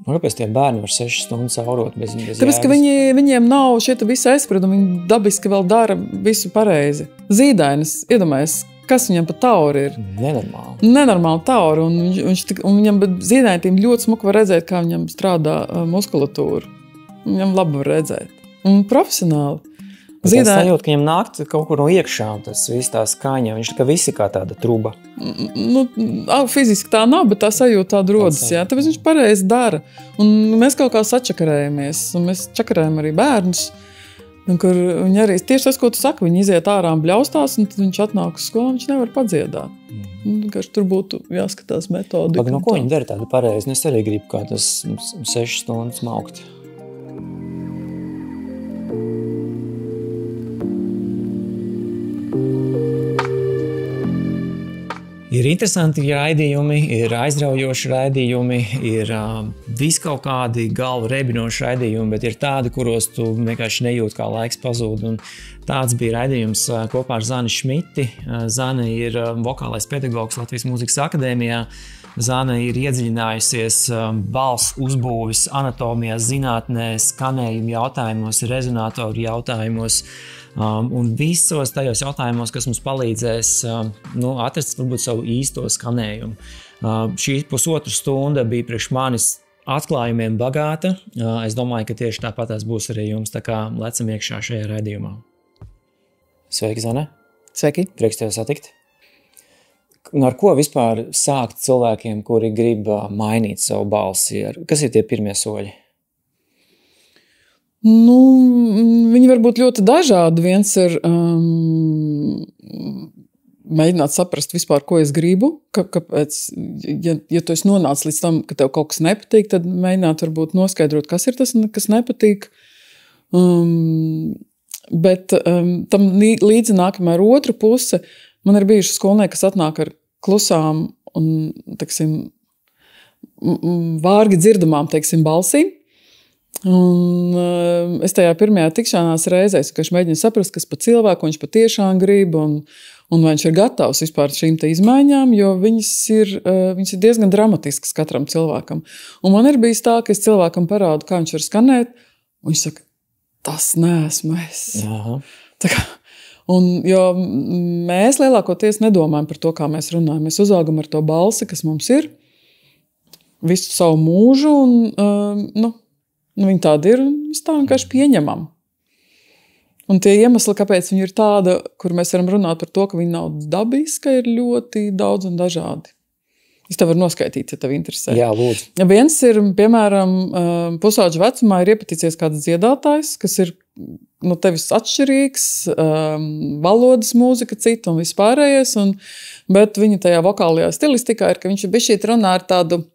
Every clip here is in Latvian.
Kāpēc tie bērni var 6 stundas aurot bez Tāpēc, ka viņiem nav šeit visi aizspriedumi, viņi dabiski vēl dara visu pareizi. Zīdainis, iedomājies, kas viņam pa tauri ir? Nenormāli tauri, un viņam zīdainim ļoti smuki var redzēt, kā viņam strādā muskulatūra. Viņam labi var redzēt. Un profesionāli. Es sajūtu, ka viņam nāk kaut kur no iekšām tas viss tā skaņa. Viņš tā visi kā tāda truba. Fiziski tā nav, bet tā sajūta tāda rodas. Jā. Tāpēc viņš pareizi dara. Un mēs kaut kā sačakarējamies. Un mēs čakarējam arī bērnus. Kur viņi arī tieši tas, ko tu saki, viņi iziet ārā un bļaustās, un tad viņš atnāk uz skolu, viņš nevar padziedāt. Tur būtu jāskatās metodi. No ko viņi dara tādu pareizi? Es arī gribu kā tas 6 stundas maukt. Ir interesanti raidījumi, ir aizraujoši raidījumi, ir viskaut kādi galvu rebinoši raidījumi, bet ir tādi, kuros tu vienkārši nejūti, kā laiks pazūd. Un tāds bija raidījums kopā ar Zani Šmiti. Zana ir vokālais pedagogs Latvijas Mūzikas akadēmijā. Zana ir iedziļinājusies balss uzbūves anatomijā, zinātnē, skanējuma jautājumos, rezonatoru jautājumos. Un visos tajos jautājumos, kas mums palīdzēs atrast varbūt savu īsto skanējumu. Šī pusotru stunda bija priekš manis atklājumiem bagāta. Es domāju, ka tieši tāpatās būs arī jums, tā kā lecam iekšā šajā raidījumā. Sveiki, Zana! Sveiki! Prieks tevi satikt! Ar ko vispār sākt cilvēkiem, kuri grib mainīt savu balsi? Kas ir tie pirmie soļi? Viņi var būt ļoti dažādi. Viens ir mēģināt saprast vispār, ko es gribu. Kāpēc, ja tu esi nonācis līdz tam, ka tev kaut kas nepatīk, tad mēģināt varbūt noskaidrot, kas ir tas, kas nepatīk. Bet tam līdzi nākamā ar otru puse. Man ir bijuši skolnieki, kas atnāk ar klusām un, vārgi dzirdamām, balsīm. Un es tajā pirmajā tikšanās reizē mēģinu saprast, kas pa cilvēku viņš patiešām grib un vai viņš ir gatavs vispār šīm te izmaiņām, jo viņas ir diezgan dramatiskas katram cilvēkam. Un man ir bijis tā, ka es cilvēkam parādu, kā viņš var skanēt, un viņš saka, tas neesmu es. Tā kā, jo mēs lielākoties nedomājam par to, kā mēs runājam. Mēs uzaugam ar to balsi, kas mums ir, visu savu mūžu, un viņi tādi ir, un mēs tā vienkārši pieņemam. Un tie iemesli, kāpēc viņi ir tāda, kur mēs varam runāt par to, ka viņi nav dabiska, ir ļoti daudz un dažādi. Es tev varu noskaitīt, ja tev interesē. Jā, lūdzu. Viens ir, piemēram, pusauģa vecumā ir iepatīcies kāds dziedātājs, kas ir tevis atšķirīgs, valodas mūzika cita un vispārējais, bet viņa tajā vokālajā stilistikā ir, ka viņš bišķīt runā ar tādu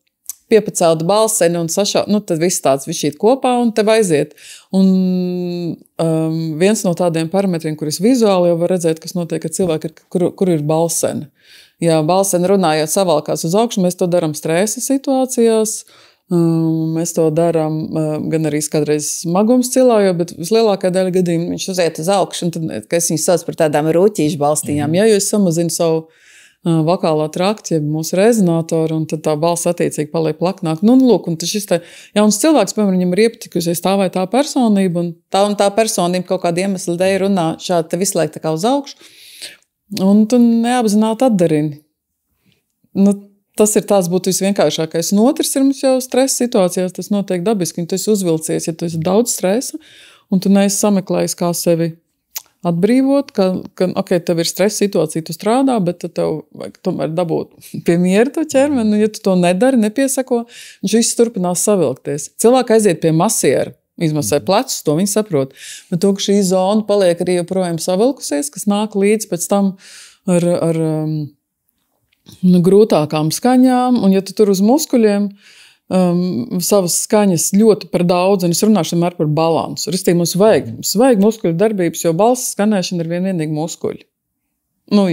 piepaceltu balseni un tad viss tāds višķīt kopā un tev aiziet. Un viens no tādiem parametriem, kuris vizuāli jau var redzēt, kas notiek ar cilvēku, kur ir balseni. Ja balseni runājot savalkās uz augšu, mēs to daram stresa situācijās, mēs to daram gan arī kādreiz smagums cilājot, bet vislielākā daļa gadījumu viņš uziet uz augšu, un tad, ka es viņu sauc par tādām rūķīšu balstīņām. Ja, jo es samazinu savu vokālā trakta, mūsu rezonatoru, un tad tā balss attiecīgi paliek plaknāk. Lūk, un šis jauns cilvēks, piemēram, viņam ir iepatikusies tā vai tā personība, un tā personība kaut kāda iemesla dēļ runā šādi te visu laiku tā kā uz augšu, un tu neapzināti atdarini. Tas ir tās būtu visvienkāršākais. Un otrs ir mums jau stresa situācijās, tas notiek dabiski, un tu esi uzvilcies, ja tu esi daudz stresa, un tu neesi sameklējis, kā sevi atbrīvot, ka tev ir stresa situācija, tu strādā, bet tev vajag tomēr dabūt pie miera to ķermeni, un ja tu to nedari, nepiesako, viņš viss turpinās savilkties. Cilvēki aiziet pie masiera, izmasē plecus, to viņi saprot, bet to, ka šī zona paliek arī joprojām savilkusies, kas nāk līdz pēc tam ar grūtākām skaņām, un ja tu tur uz muskuļiem savas skaņas ļoti par daudz, un es runāšu vienmēr par balansu. Rastīgi mums vajag muskuļu darbības, jo balss skanēšana ir vienīgi muskuļi.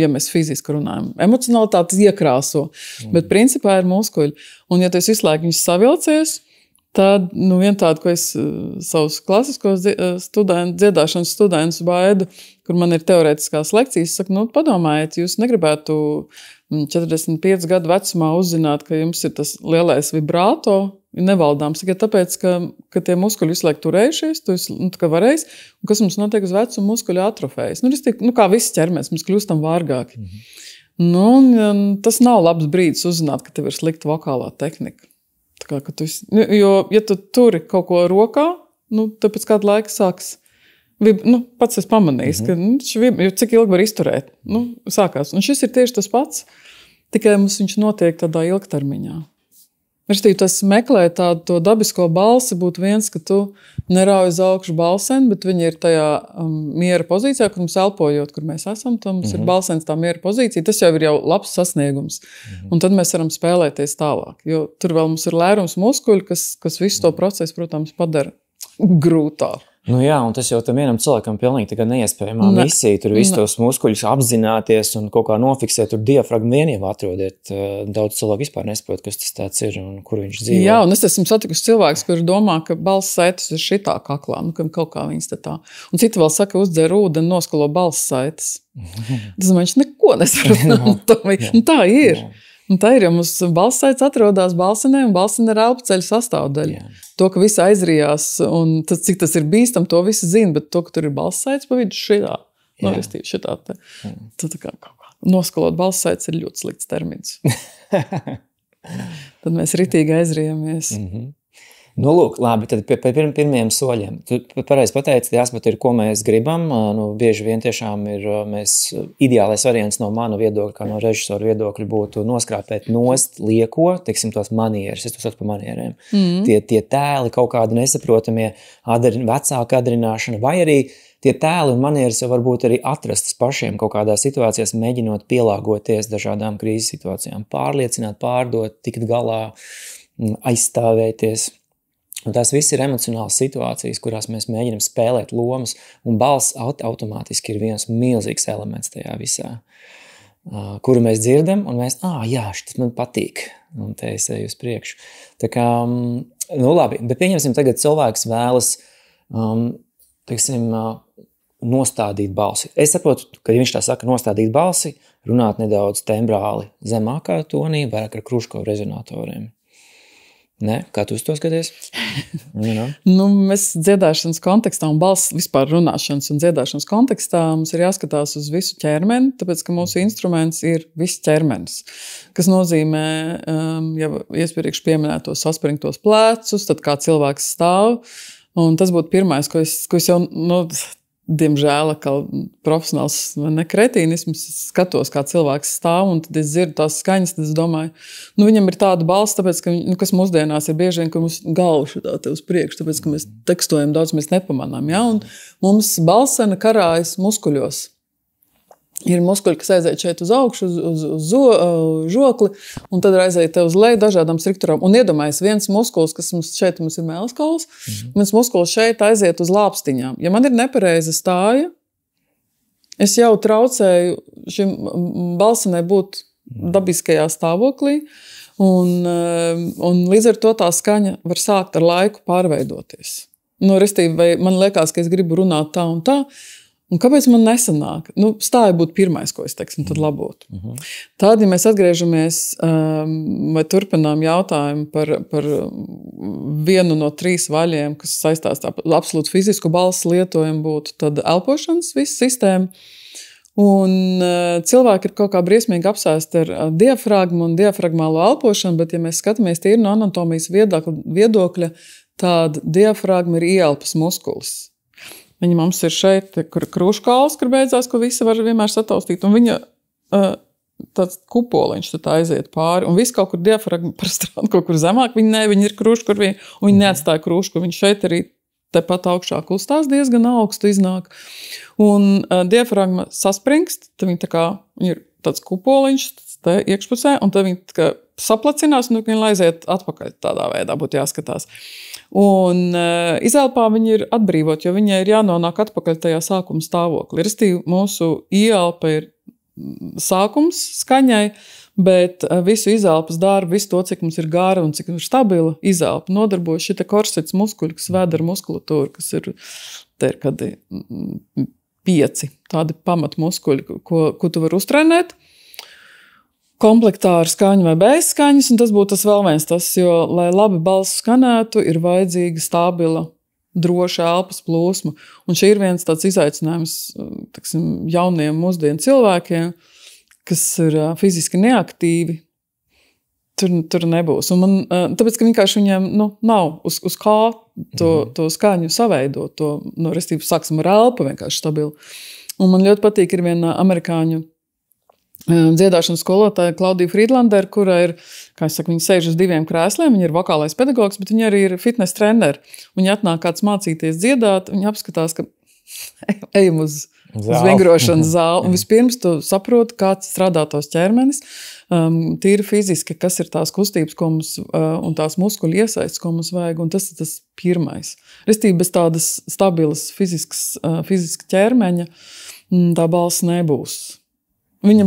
Ja mēs fiziski runājam. Emocionalitātes iekrāso, bet principā ir muskuļi. Un ja tu esi visu laiku viņus savilcies, tad vien tādu, ko es savus klasiskos dziedāšanas studentus baidu, kur man ir teorētiskās lekcijas, saku, padomājiet, jūs negribētu 45 gadu vecumā uzzināt, ka jums ir tas lielais vibrato nevaldāms tikai tāpēc, ka tie muskuļi visu laiku turējušies, tu esi varējis, un kas mums notiek uz vecumu, muskuļi atrofējas. Kā viss ķermēs, mēs kļūstam vārgāki. Un tas nav labs brīdis uzzināt, ka tev ir slikta vokālā tehnika. Jo, ja tu turi kaut ko rokā, tad pēc kāda laika sāks. Pats es pamanīju, ka cik ilgi var izturēt. Sākās. Un šis ir tieši tas pats, tikai mums viņš notiek tādā ilgtermiņā. Tas meklē tādu to dabisko balsi, būtu viens, ka tu nerauj uz augšu balseni, bet viņi ir tajā miera pozīcijā, kur mums elpojot, kur mēs esam, tad mums ir balsens tā miera pozīcija. Tas jau ir labs sasniegums. Un tad mēs varam spēlēties tālāk. Jo tur vēl mums ir lērums muskuļi, kas visu to procesu, protams, padara grūtāk. Jā, un tas jau tam vienam cilvēkam pilnīgi neiespējamā misija. Tur visus tos muskuļus apzināties un kaut kā nofiksēt. Tur diafragmu vien jau atrodiet. Daudz cilvēku vispār nesaprot, kas tas tāds ir un kur viņš dzīvo. Jā, un es esmu satikusi cilvēks, kurš domā, ka balss saites ir šitā kaklā, ka kaut kā viņas te tā. Un citi vēl saka, uzdzer ūdeni, noskalo balss saites. Tas viņš neko nesaprot. Tā ir. Un tā ir, jo mums balssaites atrodas balsenē, un balsenē ir elpoceļa sastāvdaļa. Jā. To, ka viss aizrijās, un tas, cik tas ir bīstam, to visi zina, bet to, ka tur ir balssaites pa vidu šitā, šitā te. Tad kā noskalot balssaites ir ļoti slikts termins. Tad mēs ritīgi aizrijamies. Lūk, labi, tad pie pirmajiem soļiem. Tu pareizi pateici, jāspat ir, ko mēs gribam. Bieži vien tiešām ir, ideālais variants no mana viedokļa, kā no režisora viedokļa būtu noskrāpēt nost lieko, teiksim, tos manieres, es to saucu par manierēm. Tie tēli, kaut kādi nesaprotamie, vecāka adrināšana, vai arī tie tēli un manieres jau varbūt arī atrastas pašiem kaut kādās situācijās, mēģinot pielāgoties dažādām krīzes situācijām, pārliecināt, pārdot, tikt galā, aizstāvēties. Un tās viss ir emocionālas situācijas, kurās mēs mēģinam spēlēt lomas, un balss automātiski ir viens milzīgs elements tajā visā, kuru mēs dzirdam, un mēs, jā, šis man patīk, un te es eju uz priekšu. Tā kā, labi, bet pieņemsim tagad cilvēks vēlas, teiksim, nostādīt balsi. Es saprotu, ka viņš tā saka nostādīt balsi, runāt nedaudz tembrāli zemākā tonī, vairāk ar kruškovu rezonatoriem. Ne? Kā tu uz to skaties? Mēs dziedāšanas kontekstā un balss vispār runāšanas un dziedāšanas kontekstā mums ir jāskatās uz visu ķermeni, tāpēc, ka mūsu instruments ir viss ķermenis, kas nozīmē, ja iepriekš pieminētos saspringtos plecus, tad kā cilvēks stāv, un tas būtu pirmais, ko es jau, diemžēl, kā profesionāls nekretīnisms, skatos, kā cilvēks stāv, un tad es dzirdu tās skaņas, tad es domāju, viņam ir tāda balss, tāpēc, ka, kas mūsdienās ir bieži vien, ka mums galva šitā te uz priekšu, tāpēc, ka mēs tekstojam daudz, mēs nepamanām, ja? Un mums balsena karājas muskuļos. Ir muskuļi, kas aiziet šeit uz augšu, uz žokli, un tad aiziet te uz leju dažādām strukturām. Un iedomājies, viens muskulis, kas mums šeit mums ir mēleskauls, viens muskulis šeit aiziet uz lāpstiņām. Ja man ir nepareiza stāja, es jau traucēju šim balsenai būt dabiskajā stāvoklī, un līdz ar to tā skaņa var sākt ar laiku pārveidoties. Restīvi, vai man liekas, ka es gribu runāt tā un tā, un kāpēc man nesanāk? Stāja būtu pirmais, ko es teiksim, tad labotu. Tad, ja mēs atgriežamies vai turpinām jautājumu par vienu no 3 vaļiem, kas saistās tā absolūti fizisku balss lietojumu būtu, tad elpošanas visa sistēma. Un cilvēki ir kaut kā briesmīgi apsēsti ar diafragmu un diafragmālo elpošanu, bet ja mēs skatāmies tīri no anatomijas viedokļa, tad diafragma ir ieelpas muskulis. Viņa mums ir šeit, kur krūškauls, kur beidzās, ko visi var vienmēr sataustīt, un viņa tāds kupoliņš tad aiziet pāri, un viss kaut kur diafragma parstrāda kaut kur zemāk, viņa ir krūškurvī, un viņa neatstāja krūškurvī, viņa šeit arī tepat augšā kustās diezgan augstu iznāk, un diafragma saspringst, tad viņa ir tāds kupoliņš te iekšpusē, un tad viņa saplacinās, un viņa aiziet atpakaļ tādā veidā, būtu jāskatās. Un izelpā viņa ir atbrīvot, jo viņai ir jānonāk atpakaļ tajā sākuma stāvoklī. Restīvi, mūsu ieelpa ir sākums skaņai, bet visu izelpas darbu, visu to, cik mums ir gara un cik ir stabila izelpa, nodarbojas šita korsets muskuļi, kas vēdera muskulatūra, kas ir, te ir kādi 5 tādi pamatmuskuļi, ko tu vari uztrenēt. komplektā ar skaņu vai bez skaņas, un tas būtu tas vēl viens tas, jo, lai labi balss skanētu, ir vajadzīga stabila, droša elpas plūsma. Un šī ir viens tāds izaicinājums, teksim, jauniem mūsdienu cilvēkiem, kas ir fiziski neaktīvi. Tur nebūs. Un man, tāpēc, ka vienkārši viņiem nav uz kā to skaņu saveidot, restīvi sāksim ar elpu vienkārši stabilu. Un man ļoti patīk ir viena amerikāņu dziedāšanas skolotāja Klaudija Friedlander, kura ir, kā es saku, viņa sēž uz 2 krēsliem, viņa ir vokālais pedagogs, bet viņa arī ir fitness treneri. Viņa atnāk kāds mācīties dziedāt, viņa apskatās, ka ejam uz vingrošanas zāli, un vispirms tu saproti, kāds strādā tos ķermenis, tīri fiziski, kas ir tās kustības, ko mums, un tās muskuļu iesaists, ko mums vajag, un tas ir tas pirmais. Restīvi bez tādas stabilas fiziska ķermeņa tā balss nebūs. Viņa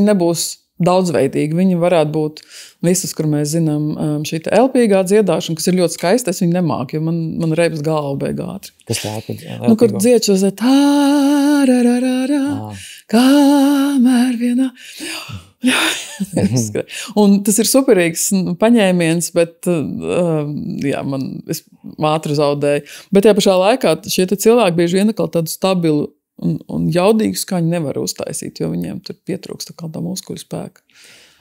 nebūs daudzveidīga. Viņa varētu būt visas, kur mēs zinām šī elpīgā dziedāšana, kas ir ļoti skaista, es viņu nemāku, jo man reibas galva beig ātri. Kas tā elpīga? Kur dzied šo kamēr vienā... Un tas ir superīgs paņēmiens, bet es ātri zaudēju. Bet tajā pašā laikā šie cilvēki bieži vien tādu stabilu un jaudīgu skaņu nevar uztaisīt, jo viņiem tur pietrūkst tā muskuļu spēka.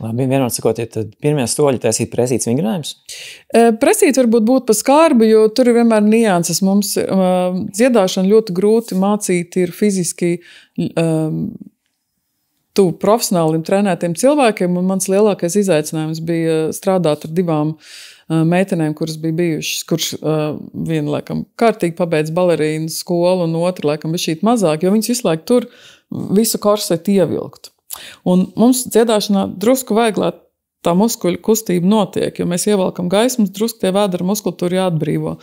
Labi, vienot sakot, tad pirmie soļi taisīt presīts vingrinājums? Presīts varbūt būt pa skarbi, jo tur ir vienmēr nianses. Mums dziedāšana ļoti grūti mācīt ir fiziski tuvu profesionāliem trenētiem cilvēkiem, un mans lielākais izaicinājums bija strādāt ar 2 meitenēm, kuras bija bijušas, kurš viena, laikam, kārtīgi pabeidz balerīnu skolu, un otra, laikam, bišķīt mazāk, jo viņas visu laiku tur visu korsetu ievilktu. Un mums dziedāšanā drusku vajag, lai tā muskuļu kustība notiek, jo mēs ievelkam gaismas, drusku tie vēdera muskultūri jāatbrīvo.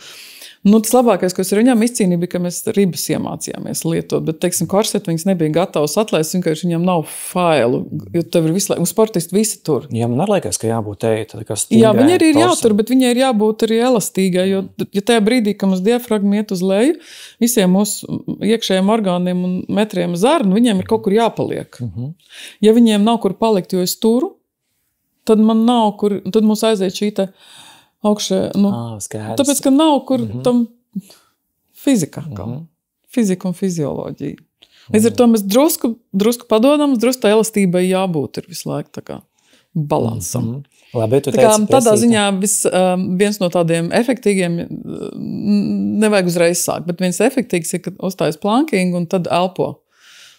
Tas labākais, ko es ar viņām izcīnīju, bija, ka mēs ribas iemācījāmies lietot, bet, teiksim, korsetu viņas nebija gatavas atlaist, vienkārši viņām nav failu, jo tev ir visu laiku, un sportisti visi tur. Jā, man arī liekas, ka jābūt stīgai. Jā, viņi arī ir jātur, bet viņai ir jābūt arī elastīgai, jo tajā brīdī, ka mums diafragma iet uz leju, visiem mūsu iekšējiem orgāniem un metriem zarnu, viņiem ir kaut kur jāpaliek. Ja viņiem nav kur palikt, jo es turu, tad man nav kur, tad mums aiziet šī augšē, tāpēc, ka nav kur tam fizika un fizioloģija. Līdz ar to mēs drusku padomam, drusku tā elastībai jābūt ir visu laiku tā kā balansam. Labi, tu teici tādā ziņā viens no tādiem efektīgiem nevajag uzreiz sākt, bet viens efektīgs ir, kad uzstājas planking un tad elpo.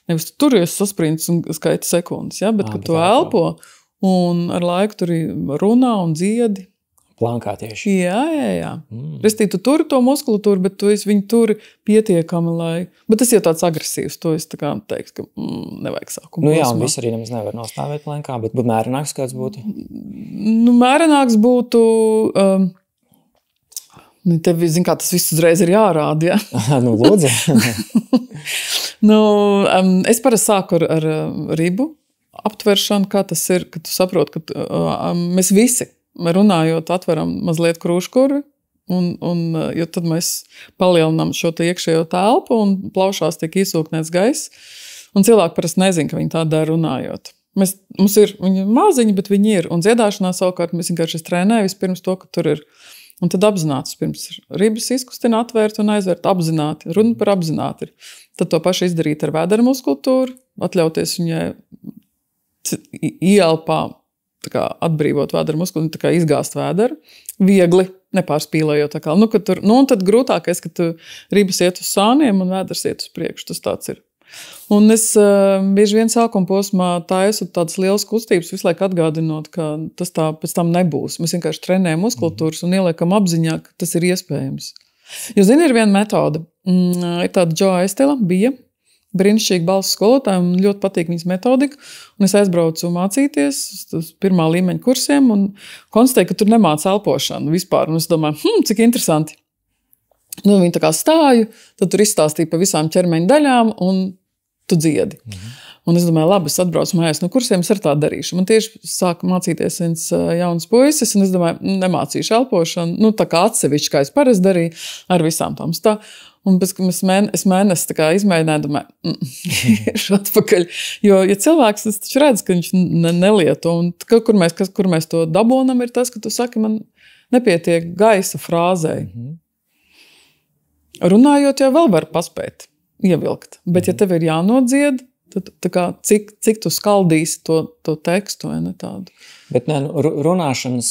Nevis tu turies sasprints un skaiti sekundes, ja? Bet kad tu elpo un ar laiku tur runā un dziedi. Plankā tieši. Jā. Restīvi, tu turi to muskulatūru, bet tu viņu turi pietiekami, lai... Bet tas jau tāds agresīvs, to es tā kā teiktu, ka nevajag sākumu. Jā, un visi arī nemaz nevar nostāvēt plankā, bet mērenāks kāds būtu? Mērenāks būtu... Tev, zin kā, tas viss uzreiz ir jārāda, ja? Lūdzu. Es parasti sāku ar ribu aptveršanu, kā tas ir, kad tu saproti, ka mēs visi runājot, atveram mazliet krūškuri, jo tad mēs palielinām šo iekšējo telpu un plaušās tiek izsūknēts gaiss. Un cilvēki parasti nezin, ka viņi tā dara runājot. Mums ir viņi maziņi, bet viņi ir. Un dziedāšanā savukārt mēs vienkārši trenēju vispirms to, ka tur ir. Un tad apzināti pirms ir ribas izkustina, atvērt un aizvērt apzināti. Runa par apzināti ir. Tad to pašu izdarīt ar vēdera muskultūru, atļauties viņai ielpā atbrīvot vēdera muskuļu, izgāzt vēderu, viegli, nepārspīlējot. Un tad grūtākais, ka tu ribas iet uz sāniem un vēders iet uz priekšu, tas tāds ir. Un es bieži vien sākuma posmā taisu tādas lielas kustības, visu laiku atgādinot, ka tas tā pēc tam nebūs. Mēs vienkārši trenējam muskultūras un ieliekam apziņā, ka tas ir iespējams. Jo, zini, ir viena metode. Ir tāda Joe Estela, bija brīnišķīga balss skolotāja, un ļoti patīk viņas metodika. Un es aizbraucu mācīties uz 1. līmeņa kursiem un konstatēju, ka tur nemāca elpošanu vispār. Un es domāju, cik interesanti. Viņi tā kā stāju, tad tur izstāstīja pa visām ķermeņa daļām un tu dziedi. Un es domāju, labi, es atbraucu mājās no kursiem, es ar tā darīšu. Man tieši sāka mācīties viens jauns puisis, un es domāju, nemācīšu elpošanu, tā kā atsevišķi, kā es parasti darīju, ar visām tām stā. Un pēc tam es mēnesi tā kā izmēģināju, domāju, iešu atpakaļ. Jo, ja cilvēks, tas taču redz, ka viņš nelieto, un kur mēs to dabonam, ir tas, ka tu saki, man nepietiek gaisa frāzei. Runājot, jau vēl var paspēt, ievilkt. Bet, ja tev ir jānodzied, tad tā kā, cik tu skaldīsi to tekstu, vai ne tādu? Bet runāšanas,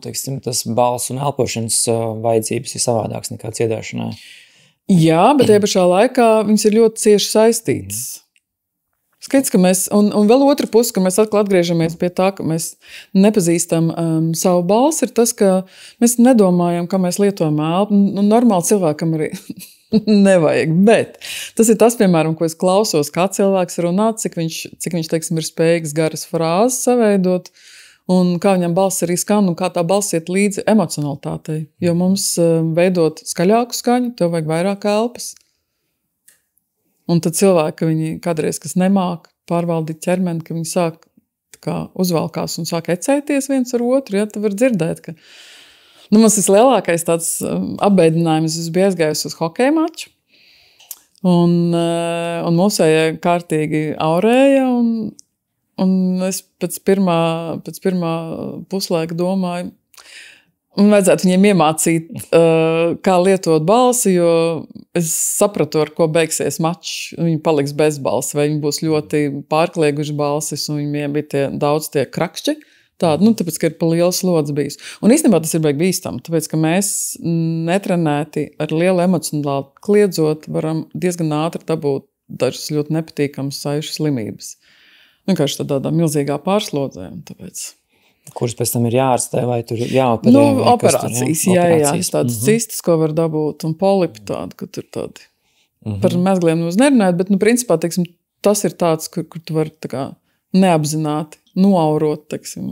teiksim, tas balss un elpošanas vajadzības ir savādāks nekā dziedāšanai. Jā, bet tajā pašā laikā viņas ir ļoti cieši saistītas. Skaidrs, ka mēs, un vēl otra puse, ka mēs atkal atgriežamies pie tā, ka mēs nepazīstam savu balsi, ir tas, ka mēs nedomājam, kā mēs lietojam elpu. Normāli cilvēkam arī nevajag, bet tas ir tas, piemēram, ko es klausos, kā cilvēks runā, cik viņš teiksim, ir spējīgs garas frāzes saveidot, un kā viņam balss arī skan, un kā tā balss iet līdzi emocionalitātei. Jo mums veidot skaļāku skaņu, tev vajag vairāk elpas. Un tad cilvēki, viņi kādreiz, kas nemāk pārvaldīt ķermeni, ka viņi sāk kā uzvalkās un sāk ecēties viens ar otru, ja, tu var dzirdēt, ka mums vislielākais tāds apbeidinājums, es biju aizgājusi uz hokeja maču, un mūsējie kārtīgi aurēja, un es pēc pirmā puslaika domāju, un vajadzētu viņiem iemācīt, kā lietot balsi, jo es sapratu, ar ko beigsies mačs. Viņi paliks bez balsi, vai viņi būs ļoti pārklieguši balsis, un viņiem bija daudz tie krakšķi. Tāda, tāpēc, ka ir pa liels slodzi bijis. Un īstenībā tas ir bīstami, tāpēc, ka mēs netrenēti ar lielu emocionāli kliedzot, varam diezgan ātri dabūt dažas ļoti nepatīkamas saišu slimības. Vienkārši tādā milzīgā pārslodzē. Tāpēc. Kuras pēc tam ir jāārstē vai tur jāoperē? Operācijas, jā. Tādas cistas, ko var dabūt, un polipi tādi, ka tur tādi. Par mezgliem mums nerunājot, bet, principā, teiksim, tas ir tāds, kur tu vari tā kā neapzināti noaurot, teiksim,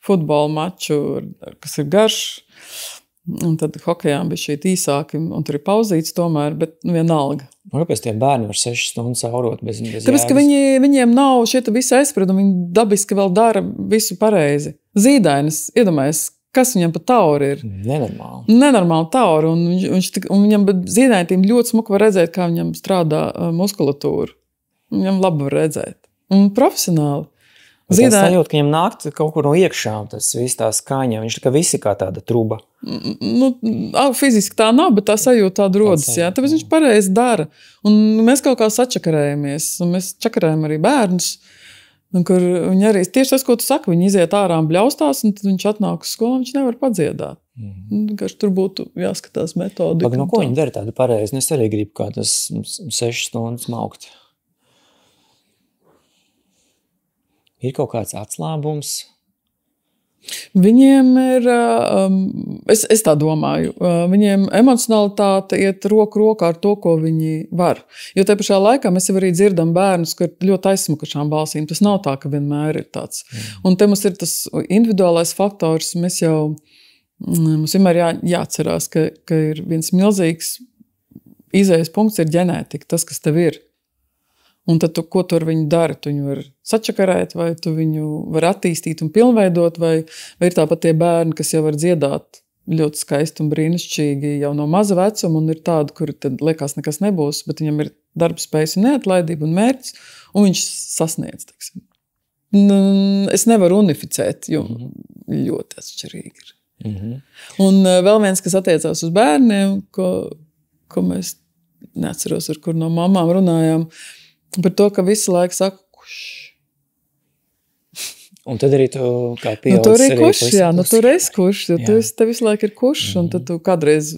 futbola maču, kas ir garš, un tad hokejām bija šī īsāki, un tur ir pauzīts tomēr, bet vienalga. Kāpēc tie bērni var 6 stundas aurot bez Tāpēc, ka viņiem nav šie visi aizspriedumi, viņi dabiski vēl dara visu pareizi. Zīdainis, iedomājies, kas viņam pa tauri ir? Nenormāli tauri, un viņam zīdainim ļoti smuki var redzēt, kā viņam strādā muskulatūra. Viņam labi var redzēt. Un profesionāli. Es sajūtu, ka viņam nāk kaut kur no iekšām tas viss tā skaņa. Viņš tā visi kā tāda truba. Fiziski tā nav, bet tā sajūta tāda rodas. Jā. Tāpēc viņš pareizi dara. Un mēs kaut kā sačakarējamies. Un mēs čakarējam arī bērnus. Kur viņi arī, tieši tas, ko tu saki, viņi iziet ārā un bļaustās, un tad viņš atnāk uz skolu, viņš nevar padziedāt. Tur būtu jāskatās metodi. No ko viņi dara tādu pareizi? Es arī gribu kā tas 6 stundas maukt. Ir kaut kāds atslābums? Viņiem ir, es tā domāju, viņiem emocionalitāte iet roku rokā ar to, ko viņi var. Jo tajā pašā laikā mēs jau arī dzirdam bērnus, ka ir ļoti aizsmukušām balsīm. Tas nav tā, ka vienmēr ir tāds. Un te mums ir tas individuālais faktors. Mums vienmēr jāatcerās, ka ir viens milzīgs izējas punkts ir ģenētika, tas, kas tev ir. Un tad, ko tu ar viņu dari? Tu viņu var sačakarēt, vai tu viņu var attīstīt un pilnveidot, vai ir tāpat tie bērni, kas jau var dziedāt ļoti skaisti un brīnišķīgi jau no maza vecuma, un ir tādi, kuri tad liekas nekas nebūs, bet viņam ir darba spējas un neatlaidība un mērķis, un viņš sasniedz, teiksim. Es nevaru unificēt, jo ļoti atšķirīgi ir. Un vēl viens, kas attiecās uz bērniem, ko mēs neatceros, ar kur no mamām runājām, par to, ka visu laiku saka, kurš. Un tad arī tu kā pieaudzis tur ir kurš, jā, tur esi kurš, jo te visu laiku ir kurš, un tad tu kādreiz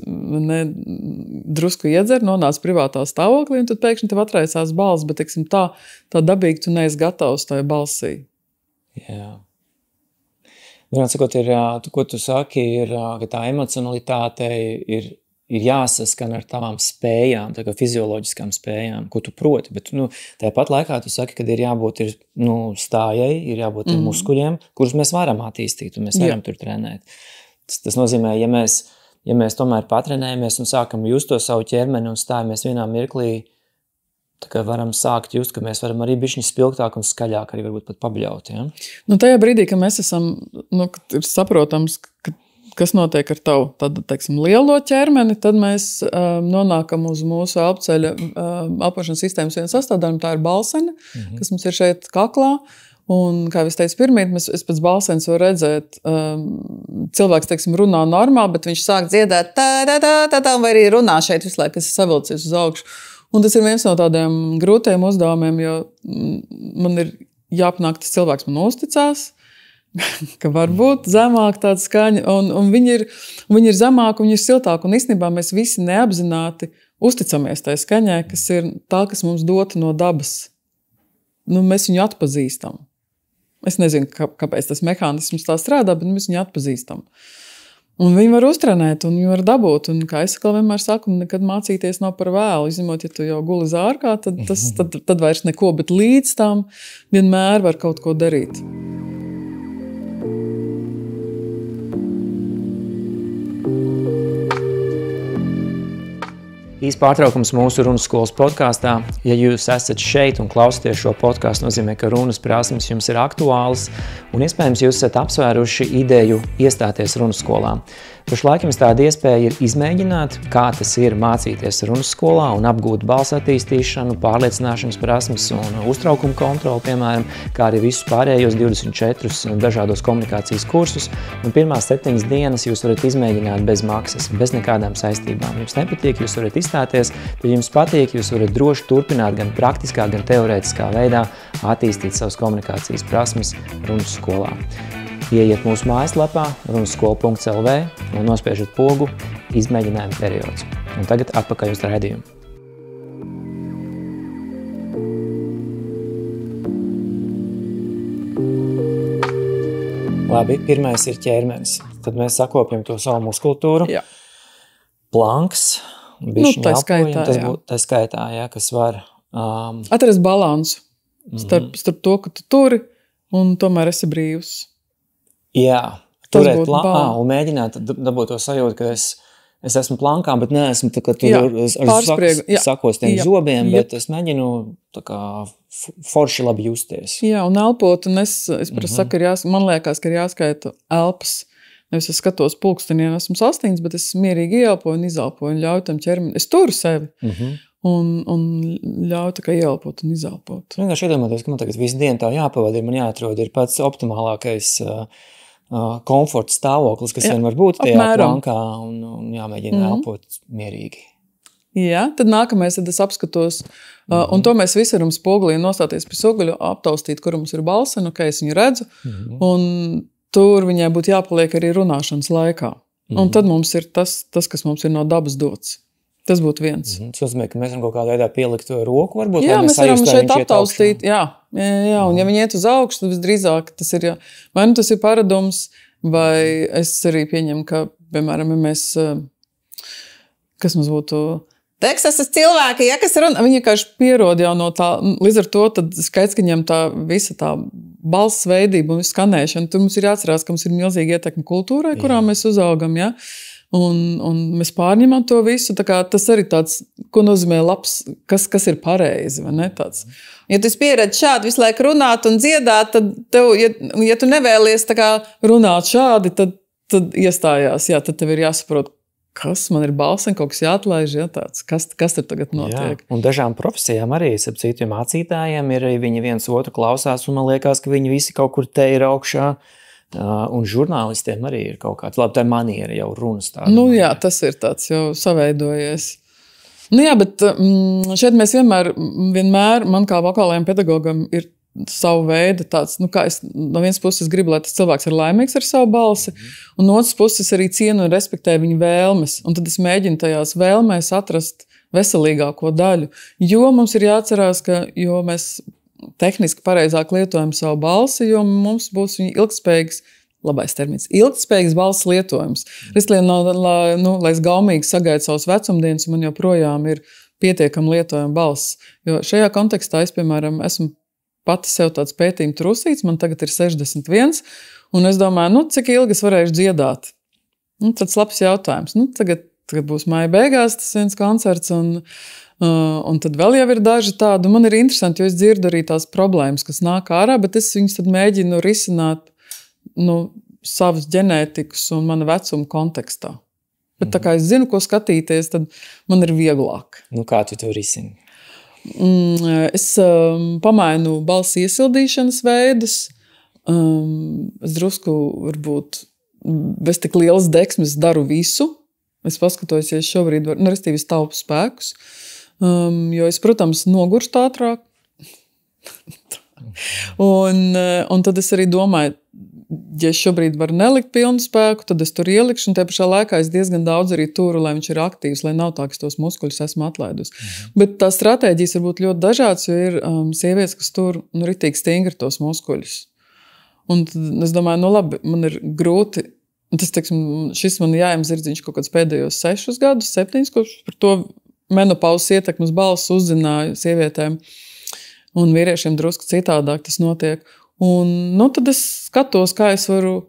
drusku iedzer, nonāc privātā stāvoklī, un tad pēkšņi tev atraisās balss, bet, teiksim, tā dabīgi tu neesi gatavs tajā balsī. Jā. Vienā sakot, ko tu saki, ir, ka tā emocionalitāte ir jāsaskan ar tām spējām, tā kā fizioloģiskām spējām, ko tu proti. Bet tāpat laikā tu saki, ka ir jābūt stājai, ir jābūt muskuļiem, kurus mēs varam attīstīt un mēs varam tur trenēt. Tas nozīmē, ja mēs tomēr patrenējamies un sākam just to savu ķermeni un stājamies vienā mirklī, tā kā varam sākt just, ka mēs varam arī bišķiņ spilgtāk un skaļāk arī varbūt pat pabļaut. Ja? Tajā brīdī, ka mēs esam, kad ir saprotams, ka kas notiek ar tavu tad, teiksim, lielo ķermeni, tad mēs nonākam uz mūsu elpceļa elpošanas sistēmas vienu sastāvdaļu, tā ir balsene, kas mums ir šeit kaklā. Un, kā es teicu pirmīt, es pēc balsenes varu redzēt, cilvēks, teiksim, runā normāli, bet viņš sāk dziedāt tā, vai arī runā šeit visu laiku, kas ir savilcies uz augšu. Un tas ir viens no tādiem grūtiem uzdevumiem, jo man ir jāpanāk, tas cilvēks man uzticās, ka var būt zemāk tāda skaņa, un viņi ir zemāk, viņi ir siltāk, un īstenībā mēs visi neapzināti uzticamies tai skaņai, kas ir tā, kas mums dota no dabas. Mēs viņu atpazīstam. Es nezinu, kāpēc tas mehānisms tā strādā, bet mēs viņu atpazīstam. Un viņi var uztrenēt, un viņi var dabūt. Un, kā es vienmēr saku, nekad mācīties nav par vēlu. Izņemot, ja tu jau guli zārkā, tad vairs neko, bet līdz tam vienmēr var kaut ko darīt. Īs pārtraukums mūsu runas skolas podkāstā. Ja jūs esat šeit un klausāties šo podkāstu, nozīmē, ka runas prasmes jums ir aktuālas un iespējams jūs esat apsvēruši ideju iestāties runas skolā. Pašlaik jums tāda iespēja ir izmēģināt, kā tas ir mācīties runas skolā un apgūt balss attīstīšanu, pārliecināšanas prasmes un uztraukumu kontroli, piemēram, kā arī visus pārējos 24 dažādos komunikācijas kursus. Un pirmās 7 dienas jūs varat izmēģināt bez maksas, bez nekādām saistībām. Jums nepatīk, jūs varat izstāties, bet jums patīk, jūs varat droši turpināt gan praktiskā, gan teorētiskā veidā attīstīt savas komunikācijas prasmes runas skolā. Ieiet mūsu mājaslapā runasskola.lv un nospiežat pogu izmēģinājuma periods. Un tagad atpakaļ uz raidījumu. Labi, pirmais ir ķermenis. Tad mēs sakopjam to savu muskultūru. Jā. Planks, bišķiņa elpojam, tā skaitā, jā, kas var... Atrast balansu starp to, ka tu turi un tomēr esi brīvs. Jā, turēt plankā un mēģināt dabūt to sajūtu, ka es esmu plankā, bet neesmu tā, ka tu sakos tiem zobiem, bet es mēģinu tā kā forši labi justies. Jā, un elpot, un es saku, man liekas, ka ir jāskaita elpas. Nevis es skatos pulkstenī, esmu sastīns, bet es mierīgi ieelpoju un izelpoju un ļauju tam ķermeni. Es turu sevi. Un ļauj tā kā ieelpot un izelpot. Vienkārši iedomāties, ka man tagad visu dienu tā jāpavada, man jāatrod, ir pats optimālākais komforta stāvoklis, kas vien var būt tajā plankā un jāmēģina elpot mierīgi. Jā, tad nākamais, tad es apskatos, un to mēs visi varam spogulī nostāties pie spoguļa, aptaustīt, kur mums ir balsena, ka es viņu redzu, un tur viņai būtu jāpaliek arī runāšanas laikā. Un tad mums ir tas, kas mums ir no dabas dots. Tas būtu viens. Tas nozīmē, ka mēs varam kaut kādā veidā pielikt to roku, varbūt, jā, mēs varam šeit aptaustīt, jā, un ja viņi iet uz augšu, tad visdrīzāk tas ir, vai nu tas ir paradums, vai es arī pieņemu, ka, piemēram, ja mēs, kas mums būtu, Teksasas cilvēki, ja kas runa, viņi vienkārši pierod jau no tā, līdz ar to, tad skaidrs, ka viņam tā visa tā balss veidība un skanēšana, tur mums ir jāatcerās, ka mums ir milzīgi ietekme kultūrai, kurā mēs uzaugam, ja? Un mēs pārņemam to visu, tā kā tas arī tāds, ko nozīmē labs, kas ir pareizi, vai ne tāds. Ja tu pieredzi šādi visu laiku runāt un dziedāt, tad tev, ja tu nevēlies tā kā runāt šādi, tad iestājās, jā, tad tev ir jāsaprot, kas man ir balsēm, kaut kas jāatlaiž, jā, tāds, kas tur tagad notiek. Jā, un dažām profesijām arī, ap citu mācītājiem, ir viņi viens otru klausās, un man liekas, ka viņi visi kaut kur te ir augšā. Un žurnālistiem arī ir kaut kāds, labi, tā maniera jau runas tāda. Nu jā, tas ir tāds jau saveidojies. Nu jā, bet šeit mēs vienmēr man kā vokālajam pedagogam ir savu veidu tāds, nu kā es no vienas puses gribu, lai tas cilvēks ir laimīgs ar savu balsi, un no otras puses arī cienu un respektēju viņu vēlmes, un tad es mēģinu tajās vēlmēs atrast veselīgāko daļu, jo mums ir jāatcerās, ka, jo mēs tehniski pareizāk lietojam savu balsi, jo mums būs viņa ilgspējīgs, labais termins, ilgspējīgs balss lietojums. Lai es gaumīgi sagaidu savus vecumdienas, man joprojām ir pietiekami lietojama balss. Jo šajā kontekstā es, piemēram, esmu pati sev tāds pētījuma trusīts, man tagad ir 61, un es domāju, cik ilgi es varēšu dziedāt? Tāds labs jautājums. Tagad būs maija beigās tas viens koncerts, un tad vēl jau ir daži tādi. Man ir interesanti, jo es dzirdu arī tās problēmas, kas nāk ārā, bet es viņus tad mēģinu risināt savas ģenētikas un mana vecuma kontekstā. Bet tā kā es zinu, ko skatīties, tad man ir vieglāk. Nu, kā tu to risini? Es pamainu balss iesildīšanas veidus. Es drusku, varbūt, bez tik lielas deksmes daru visu. Es paskatos, ja es šobrīd varu, restīvi es taupu spēkus. Jo es, protams, nogurstu ātrāk. Un tad es arī domāju, ja es šobrīd varu nelikt pilnu spēku, tad es tur ielikšu, un te pašā laikā es diezgan daudz arī turu, lai viņš ir aktīvs, lai nav tā, ka tos muskuļus esmu atlaidus. Bet tā stratēģijas var būt ļoti dažādas, jo ir sievietes, kas tur ritīgi stingri tos muskuļus. Un tad es domāju, labi, man ir grūti, tas, teiksim, šis man jāiem zirdziņš kaut kāds pēdējos 6 gadus, 7, kopš par to menopauzes ietekmes balss uzzināju sievietēm un vīriešiem drusku citādāk tas notiek. Un tad es skatos, kā es varu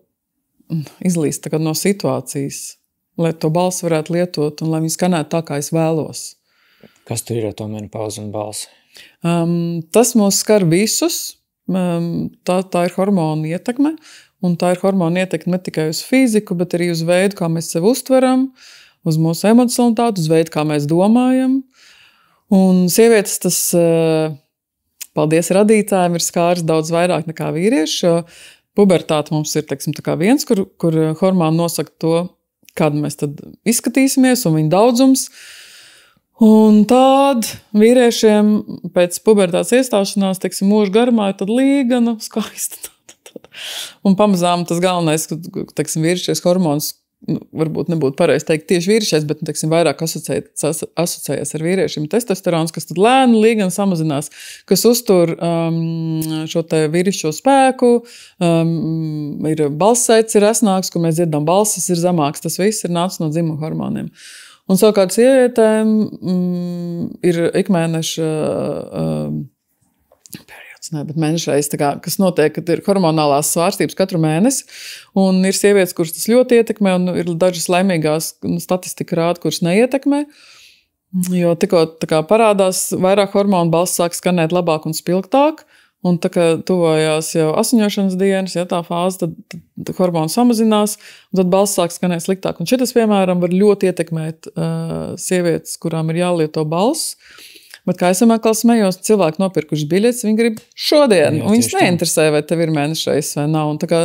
izlīst no situācijas, lai to balsi varētu lietot un lai viņi skanētu tā, kā es vēlos. Kas tur ir ar to menopauzi un balsi? Tas mūs skar visus. Tā ir hormonu ietekme. Un tā ir hormonu ietekme ne tikai uz fiziku, bet arī uz veidu, kā mēs sevi uztveram, uz mūsu emocionalitāti, uz veidu, kā mēs domājam. Un sievietes tas... Paldies radītājiem, ir skāris daudz vairāk nekā vīrieši, jo pubertāte mums ir, teiksim, tā kā viens, kur hormoni nosaka to, kādu mēs tad izskatīsimies un viņa daudzums. Un tād vīriešiem pēc pubertātes iestāšanās, teiksim, mūža garumā ir tad līgana, skaista. Un pamazām tas galvenais, ka, teiksim, vīriešais hormons, varbūt nebūtu pareizi teikt tieši vīriešais, bet, teiksim, vairāk asociējas ar vīriešiem testosterons, kas tad lēni līgani samazinās, kas uztur šo te vīrišķo spēku, ir balssaits ir esnāks, ko mēs dzirdam, balsis ir zemāks, tas viss ir nācis no dzimuma hormoniem. Un savukārt sievietēm ir ikmēneša bet mēnešreiz, kas notiek, kad ir hormonālās svārstības katru mēnesi, un ir sievietes, kuras tas ļoti ietekmē, un ir dažas laimīgās statistika rāda, kuras neietekmē, jo tikko parādās vairāk hormonu, balss sāk skanēt labāk un spilgtāk, un tā kā tuvojās jau asiņošanas dienas, ja tā fāze, tad hormoni samazinās, un tad balss sāk skanēt sliktāk. Un šitas, piemēram, var ļoti ietekmēt sievietes, kurām ir jālieto balss. Bet kā es vienmēr smējos, cilvēki nopirkuši biļetes, viņi grib šodien, un viņas neinteresē, vai tev ir mēnešreiz vai nav. Un tā kā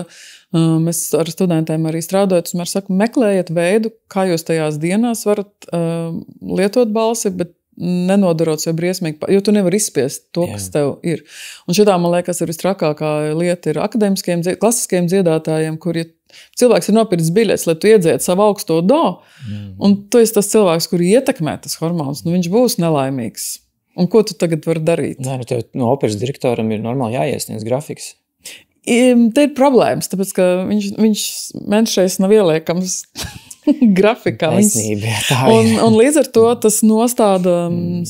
mēs ar studentiem arī strādājot, es saku, meklējiet veidu, kā jūs tajās dienās varat lietot balsi, bet nenodarot sev briesmīgi, jo tu nevari izspiest to, kas tev ir. Un šitā, man liekas, ir visstrakākā lieta ir akadēmiskiem, klasiskiem dziedātājiem, kur cilvēks ir nopircis biļetes, lai tu iedziet savu augsto do, un tu esi tas cilvēks, kur ietekmē tas hormons, viņš būs nelaimīgs. Un ko tu tagad vari darīt? Nē, tev no operas direktoram ir normāli jāiesniedz grafiks. Te ir problēmas, tāpēc, ka viņš mēnešreiz nav ieliekams grafikā. Un līdz ar to tas nostāda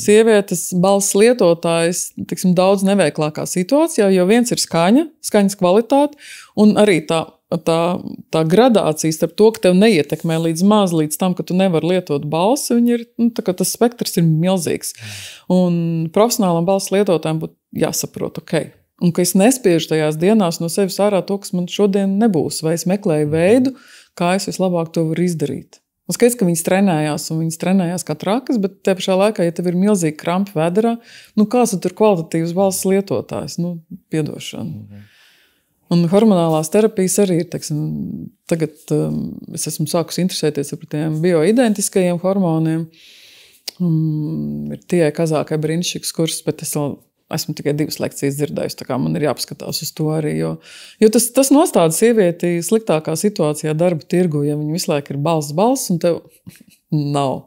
sievietes balss lietotājs, tiksim, daudz neveiklākā situācijā, jo viens ir skaņas kvalitāte, un arī tā gradācija starp to, ka tev neietekmē līdz tam, ka tu nevari lietot balsi, viņi ir, tā kā tas spektrs ir milzīgs. Un profesionālam balss lietotājiem būtu jāsaprot, un ka es nespiežu tajās dienās no sevis ārā to, kas man šodien nebūs, vai es meklēju veidu, kā es vislabāk to varu izdarīt. Un skaidrs, ka viņas trenējās kā trakas, bet te pašā laikā, ja tev ir milzīgi krampi vēderā, kāds tur kvalitatīvs balss lietotājs, piedošana. Un hormonālās terapijas arī ir, teiksim, tagad es esmu sākusi interesēties par tiem bioidentiskajiem hormoniem. Ir tie kazākai brīnišķīgs kurs, bet es esmu tikai 2 lekcijas dzirdējusi, tā kā man ir jāpaskatās uz to arī, jo tas nostāda sievieti sliktākā situācijā darba tirgu, ja viņi visu laiku ir balss, un tev nav.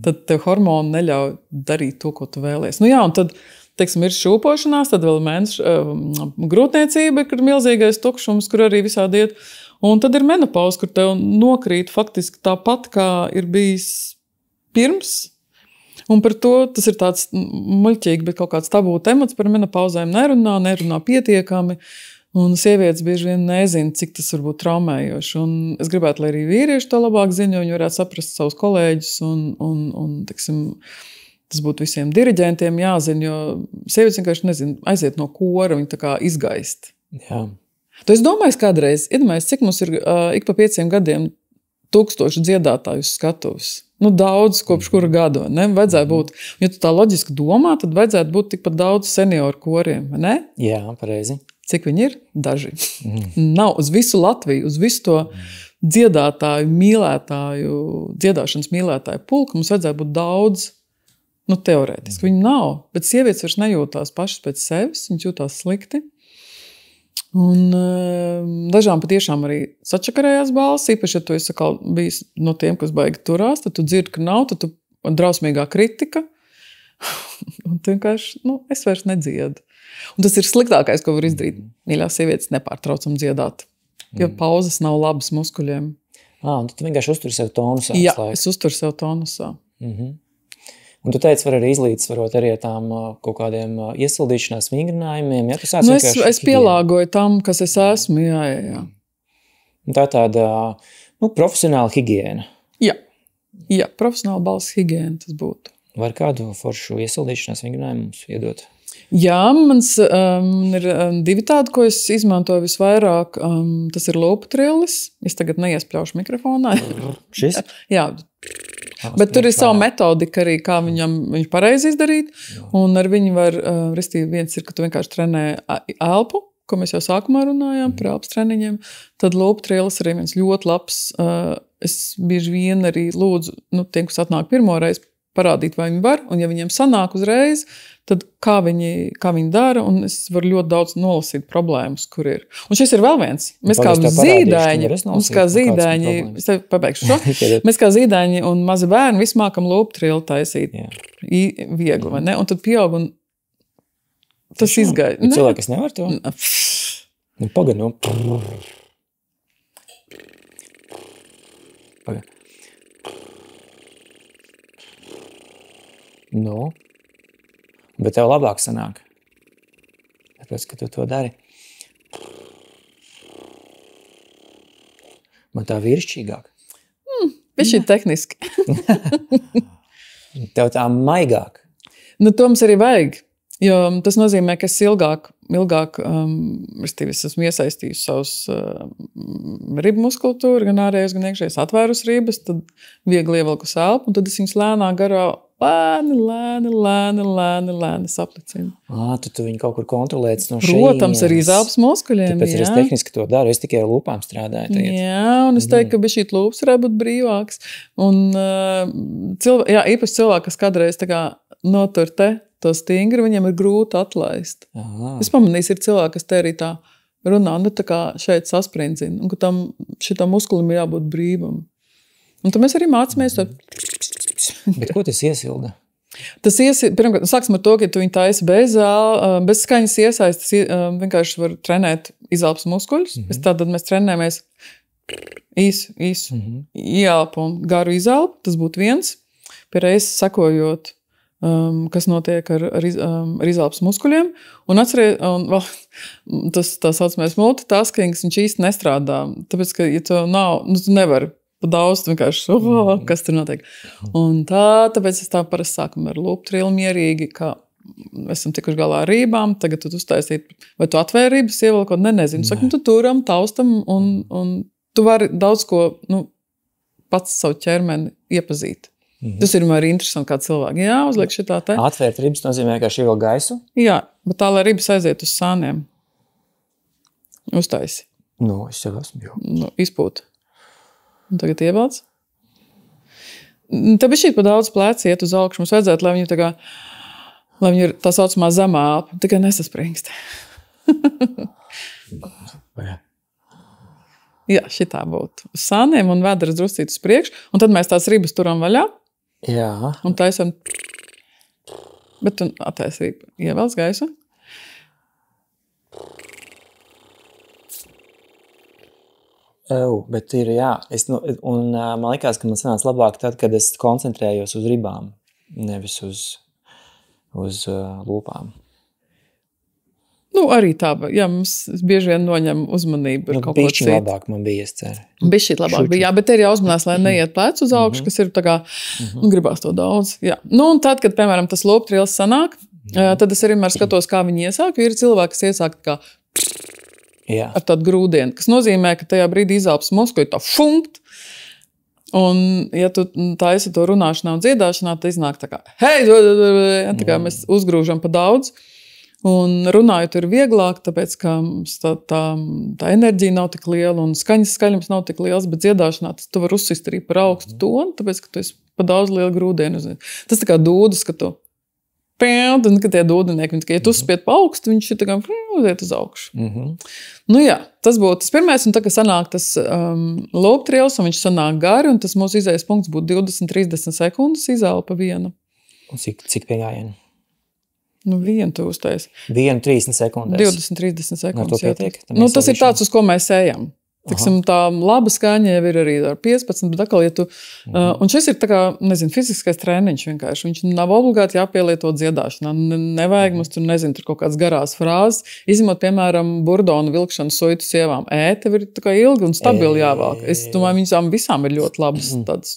Tad tev hormoni neļauj darīt to, ko tu vēlies. Un tad, teiksim, ir šūpošanās, tad vēl grūtniecība, kur milzīgais tukšums, kur arī visādi iet. Un tad ir menopauze, kur tev nokrīt faktiski tāpat, kā ir bijis pirms. Un par to tas ir tāds muļķīgi, bet kaut kāds tabū temats par menopauzēm nerunā pietiekami. Un sievietes bieži vien nezina, cik tas var būt traumējoši. Un es gribētu, lai arī vīrieši to labāk zina, jo viņi varētu saprast savus kolēģus un teiksim, tas būtu visiem diriģentiem jāzina, jo sievietes vienkārši nezina, aiziet no kora, viņi tā kā izgaist. Jā. Tu esi domājis kādreiz, iedomājies, cik mums ir ik pa 5 gadiem 1000 dziedātāju uz skatuves. Nu, daudz kopš kura gada, ne? Vajadzēja būt. Ja tu tā loģiski domā, tad vajadzētu būt tikpat daudz senioru koriem, ne? Jā, pareizi. Cik viņi ir? Daži. Nav uz visu Latviju, uz visu to dziedātāju, mīlētāju, dziedāšanas mīlētāju pulku mums vajadzēja būt daudz, nu, teorētiski. Viņi nav, bet sievietes vairs nejūtās pašas pēc sevis, viņas jūtās slikti. Un dažām patiešām arī sačakarējās balss, īpaši, ja tu esi bijis no tiem, kas baigi turās, tad tu dzirdi, ka nav, tad tu drausmīgā kritika, un tu vienkārši, es vairs nedziedu. Un tas ir sliktākais, ko var izdarīt. Mīļās sievietes nepārtraucam dziedāt, jo pauzes nav labas muskuļiem. Un tu vienkārši uzturi sev tonusā. Jā, es uzturu sev tonusā. Un tu teici, var arī izlīdzsvarot arī ar tām kaut kādiem iesildīšanās vingrinājumiem. Ja? Es pielāgoju tam, kas es esmu, jā. Un tā tāda, profesionāla higiēna. Jā, profesionāla balss higiēna tas būtu. Var kādu foršu iesildīšanās vingrinājumu mums iedot? Jā, mans ir 2 tādi, ko es izmantoju visvairāk. Tas ir lopu trillis. Es tagad neiespļaušu mikrofonā. Šis? Jā. Bet tur ir sava metodika arī, kā viņš pareizi izdarīt. Un ar viņu var, restīvi viens ir, ka tu vienkārši trenē elpu, ko mēs jau sākumā runājām par elpas treniņiem. Tad lopu trillis arī viens ļoti labs. Es bieži vien arī lūdzu, tiem, kas atnāk pirmoreiz, parādīt, vai viņi var. Un ja viņiem sanāk uzreiz, tad kā viņi dara, un es varu ļoti daudz nolasīt problēmas, kur ir. Un šis ir vēl viens. Mēs kā zīdaiņi, es tev pabeigšu šo, mēs kā zīdaiņi un mazi bērni visi mākam lopu trilli taisīt. Viegli, vai ne? Un tad pieaug, un tas izgaida. Ir cilvēki, kas nevar to? Pagad. Bet tev labāk sanāk. Tāpēc, ka tu to dari. Man tā vīrišķīgāk. Bišķi tehniski. Tev tā maigāk. To mums arī vajag. Jo tas nozīmē, ka es ilgāk es esmu iesaistījusi savus ribu muskultūru, gan ārējais, gan iekšējais, atvērus ribas, tad viegli ievelkus elpu, un tad es viņus lēnā garā lēni saplicinu. Tu viņu kaut kur kontrolēts no šeit. Protams, arī zelpas muskuļiem. Tāpēc arī es tehniski to daru, es tikai ar lūpām strādāju tagad. Jā, un es teiktu, ka bišķīt lūpas varētu būt brīvāks. Un īpaši cilvēki, kas kādreiz tā kā notur to stingri, viņiem ir grūti atlaist. Es pamanīju, ir cilvēki, kas te arī tā runā, tā kā šeit sasprindzina, un ka šitam muskulim ir jābūt brīvam. Un tad mēs arī mācāmies to. Bet ko tas iesilda? Pirmkārt, sāksim ar to, ka tu viņu taisi bez skaņas iesaistas, vienkārši var trenēt izelpas muskuļus. Tātad mēs trenējamies īsu ieelpu un garu izelpu, tas būtu viens. Pie reizes sekojot, kas notiek ar izelpas muskuļiem. Un tas tā saucamais multitaskings, viņš īsti nestrādā. Tāpēc, ka ja tu nav, tu nevari pa daudz, vienkārši, kas tur notiek. Un tāpēc es tā parasti sākam ar lopu trilli mierīgi, ka esam tikuši galā ar rībām, tagad tu uztaisīt, vai tu atvēri rības, ievelkot, nezinu. Saka, tu turam, taustam, un tu vari daudz ko, pats savu ķermeni iepazīt. Tas ir arī interesanti, kā cilvēki. Jā, uzliek šitā te. Atvērt ribas nozīmē, ka ievēl gaisu? Jā, bet tā, lai ribas aiziet uz sāniem. Uztaisi. Es jau esmu jau. Izpūta. Un tagad ievelc. Te bišķīt pa daudz plēci iet uz augšu. Mums vajadzētu, lai viņi ir tā saucamā zemā elpa. Tikai nesaspringst. Jā, šitā būtu. Uz sāniem un vēdras druscīt uz priekšu. Un tad mēs tās ribas turam vaļā. Jā. Un taisam. Bet tu attaisi ribu. Ievelc gaisu. Bet ir, jā. Un man likās, ka man sanāca labāk tad, kad es koncentrējos uz ribām, nevis uz lūpām. Arī tā, jā, mums bieži vien noņem uzmanību ar kaut ko citu. Bišķi labāk man bija, es ceru. Bišķi labāk bija, jā, bet te ir jāuzmanās, lai neiet plēc uz augšu, kas ir tā kā, gribās to daudz. Jā. Un tad, kad, piemēram, tas lopu trillis sanāk, tad es arī skatos, kā viņi iesāk, jo ir cilvēki, kas iesāk kā ar tādu grūdienu, kas nozīmē, ka tajā brīdī izelpas muskuļi tā funkt. Un, ja tu taisi to runāšanā un dziedāšanā, tad iznāk tā kā, hei, tā kā mēs uzgrūžam pa daudz. Un runājot ir vieglāk, tāpēc, ka tā enerģija nav tik liela un skaļums nav tik liels, bet dziedāšanā tas tu var uzsist arī par augstu tonu, tāpēc, ka tu esi pa daudz lielu grūdienu. Tas tā kā dūdas, ka tu un ka tie dūdenieki, ja tu uzspied pa augstu, viņš ir tā kā iet uz augšu. Nu jā, tas būtu tas pirmais, un tā, ka sanāk tas loop trails, un viņš sanāk gari, un tas mūsu izējas punkts būtu 20-30 sekundes izelpa viena. Un cik piegājienu? Nu, vienu tu uztais. 30 sekundes? 20-30 sekundes. Ar to pietiek? Tas ir tāds, uz ko mēs ejam. Tiksim, tā laba skaņa jau ir arī ar 15, bet atkal, ja tu... Un šis ir tā kā, nezinu, fiziskais treniņš vienkārši. Viņš nav obligāti jāpielieto dziedāšanā. Nevajag mums tur, nezinu, tur kaut kāds garās frāzes. Izņemot, piemēram, burdonu vilkšanu soitu sievām. Tev ir tā kā ilgi un stabili jāvelk. Es domāju, viņām visām ir ļoti labas tādas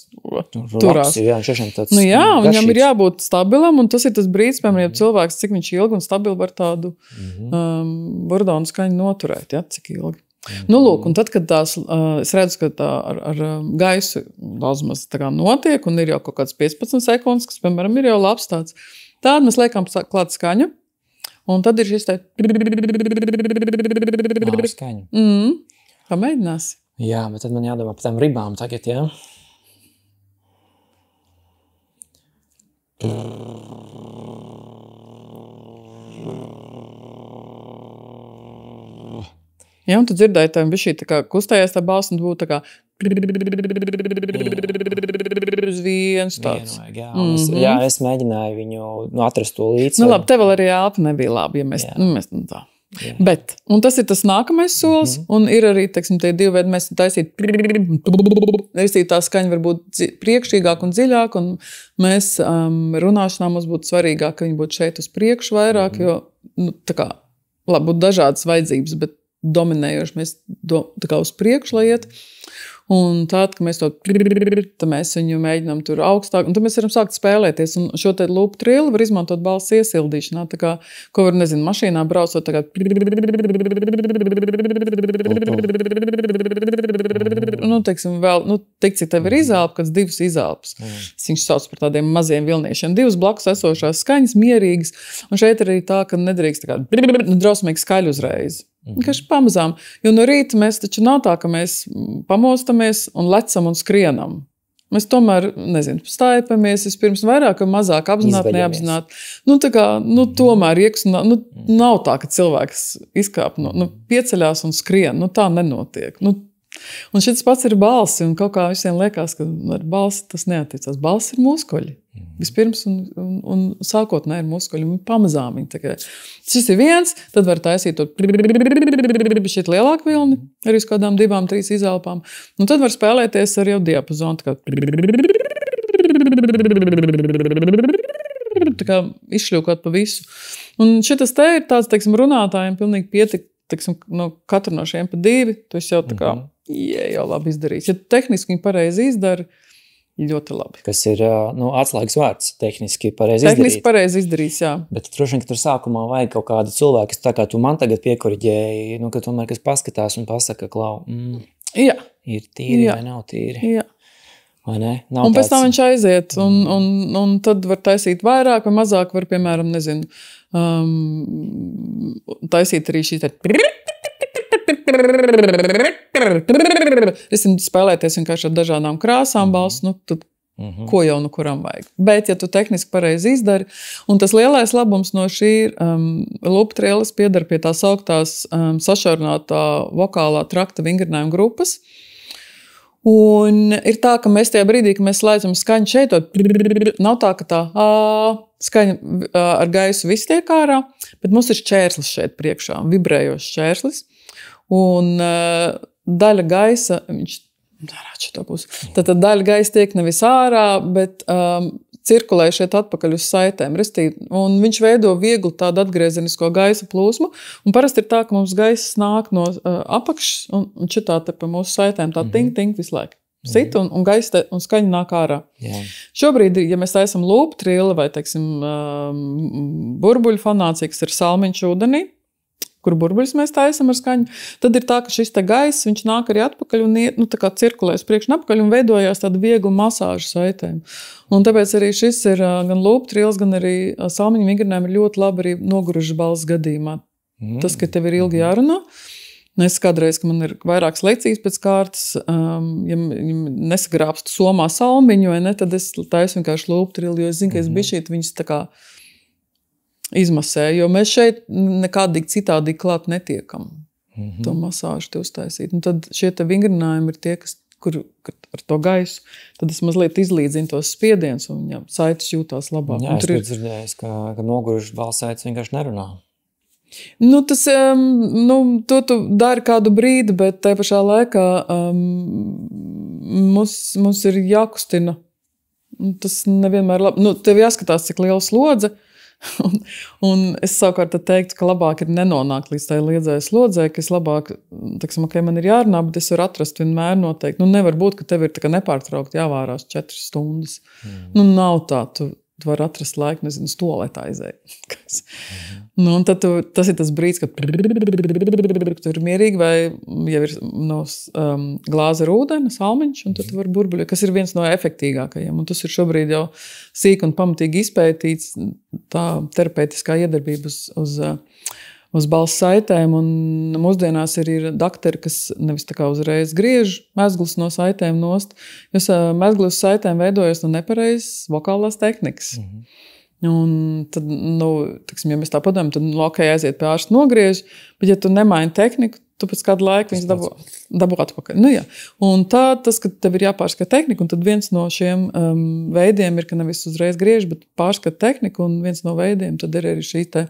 turās. Viņam ir jābūt stabilam, un tas ir tas brīdis, piemēram, ja cilvēks, cik viņš ilgi un stabili var tādu burdonu skaņu noturēt, ja, cik ilgi. Nu, lūk, un tad, kad es redzu, ka tā ar gaisu daudz maz tā kā notiek, un ir jau kaut kāds 15 sekundes, kas, piemēram, ir jau labs tāds, tād mēs liekam klāt skaņu, un tad ir šis tā... Skaņu. Kā mēģinās? Jā, bet tad man jādomā par tām ribām tagad, jā? Jā, un tu dzirdēji, tā bišķī tā kā kustējās tā balss, un tu būtu tā kā viens tāds. Jā, es mēģināju viņu atrast to līdzsvaru. Nu labi, tev vēl arī elpa nebija labi, ja mēs tā. Jā. Bet, un tas ir tas nākamais solis, un ir arī, teiksim, tie divi veidi, mēs taisīt, tā skaņa var būt priekšīgāk un dziļāk, un mēs runāšanā mums būtu svarīgāk, ka viņi būtu šeit uz priekšu vairāk, jo, tā kā, labi, būtu dažādas vajadzības, bet dominējoši mēs tā kā uz priekšu, lai iet. Un tād, ka mēs mēs viņu mēģinām tur augstāk, un tad mēs varam sākt spēlēties. Un šo te loop trilli var izmantot balss iesildīšanā, tā kā, ko var, nezinu, mašīnā braucot, tā kā teiksim, vēl, tik, cik tev ir izelpa, kāds 2 izelpas. Viņš sauc par tādiem maziem vilniešiem. 2 blakus esošās skaņas, mierīgas, un šeit arī tā, ka nedrīkst tā kā drausmīgi skaļi uzreiz. Vienkārši pamazām, jo no rīta mēs taču nav tā, ka mēs pamostamies un lecam un skrienam. Mēs tomēr, nezinu, stājamies vispirms vairāk vai mazāk apzināti, neapzināti. Tā kā, tomēr nav tā, ka cilvēks izkāp, pieceļās un skrien, tā nenotiek. Un šis pats ir balsi, un kaut kā visiem liekas, ka ar balsi tas neatiecās. Balsi ir muskuļi. Vispirms un sākotnē ir muskuļi, un pamazām viņi tā kā. Šis ir viens, tad var taisīt to šeit lielāku vilni, arī uz kādām 2-3 izelpām. Un tad var spēlēties ar jau diapazonu, tā kā izšļūkot pa visu. Un šitas te ir tāds, teiksim, runātājiem pilnīgi pietik, teiksim, katru no šiem pa 2, tu esi jau tā kā, jau labi izdarījis. Ja tehniski viņi pareizi izdara, ļoti labi. Kas ir atslēgas vārds, tehniski pareizi izdarīt. Tehniski pareizi izdarījis, jā. Bet droši vien, ka tur sākumā vajag kaut kādu cilvēku, tā kā tu man tagad piekoriģēji, ka tomēr kas paskatās un pasaka, klau, jā. Ir tīri vai nav tīri. Jā. Vai ne? Nav un pēc tam viņš aiziet, un tad var taisīt vairāk vai mazāk, var, piemēram, nezinu, taisīt arī šī spēlēties vienkārši ar dažādām krāsām balss, tad ko jau no kuram vajag. Bet, ja tu tehniski pareizi izdari, un tas lielais labums no šī loop trilles piedar pie tās augtās sašaurinātā vokālā trakta vingrinājuma grupas. Un ir tā, ka mēs tajā brīdī, ka mēs slēdzam skaņu šeit, nav tā, ka tā skaņa ar gaisu viss tiek ārā, bet mums ir šķērslis šeit priekšā, vibrējošs šķērslis. Un daļa gaisa, tad daļa gaisa tiek nevis ārā, bet cirkulē šeit atpakaļ uz saitēm. Un viņš veido vieglu tādu atgriezenisko gaisa plūsmu. Un parasti ir tā, ka mums gaisa nāk no apakšas un šitā te pa mūsu saitēm tā ting visu laiku. Sit un gaisa un skaņa nāk ārā. Jā. Šobrīd, ja mēs taisam loop trilli vai, teiksim, burbuļu fonāciju, kas ir salmiņš ūdenī, kur burbuļus mēs taisam ar skaņu. Tad ir tā, ka šis te gaiss, viņš nāk arī atpakaļ un iet, tā kā cirkulēs priekš un apakaļ un veidojās tāda viegla masāža saitēm. Un tāpēc arī šis ir gan lūptrils, gan arī salmiņu vingrinājumi ir ļoti labi arī nogurušas balss gadījumā. Tas, ka tev ir ilgi jārunā. Es kādreiz, ka man ir vairākas lekcijas pēc kārtas, ja nesagrābstu somā salmiņu, vai ne, tad es taisu vienkārši lūptrili, jo es zinu, ka es bišķīt viņas tā kā izmasēju, jo mēs šeit nekādīgi citādīgi klāt netiekam to masāžu te uztaisīt. Un tad šie te vingrinājumi ir tie, kur ar to gaisu, tad es mazliet izlīdzinu tos spiediens un viņam saites jūtās labāk. Jā, es dzirdējis, ka noguruši balss saites vienkārši nerunā. Tas, to tu dari kādu brīdi, bet tajā pašā laikā mums ir jākustina. Tas nevienmēr labi. Tev jāskatās, cik liela slodze. Un es savukārt teiktu, ka labāk ir nenonākt līdz tai liedzējas slodzē, ka es labāk, teiksim, ok, man ir jārunā, bet es varu atrast vienmēr noteikti. Nevar būt, ka tev ir tā kā nepārtraukti jāvārās 4 stundas. Nav tā, tu vari atrast laiku, nezinu, stolētā aizēja. Un tad tas ir tas brīdis, kad tu ir mierīgi vai jau ir no glāze ar ūdeni, salmiņš, un tad tu vari burbuļot, kas ir viens no efektīgākajiem. Un tas ir šobrīd jau sīk un pamatīgi izpētīts, tā terapeitiskā iedarbība uz balss saitēm, un mūsdienās ir dakteri, kas nevis tā kā uzreiz griež mezglus no saitēm nost, jo mezglus saitēm veidojas no nepareizas vokālās tehnikas. Un tad, tiksim, ja mēs tā padomājam, tad ok, aiziet pie ārsta nogriež, bet ja tu nemaini tehniku, tu pēc kādu laiku viņas dabū atpakaļ. Jā. Un tā, tas, ka tev ir jāpārskata tehnika, un tad viens no šiem veidiem ir, ka nevis uzreiz griež, bet pārskata tehniku, un viens no veidiem tad ir arī šī te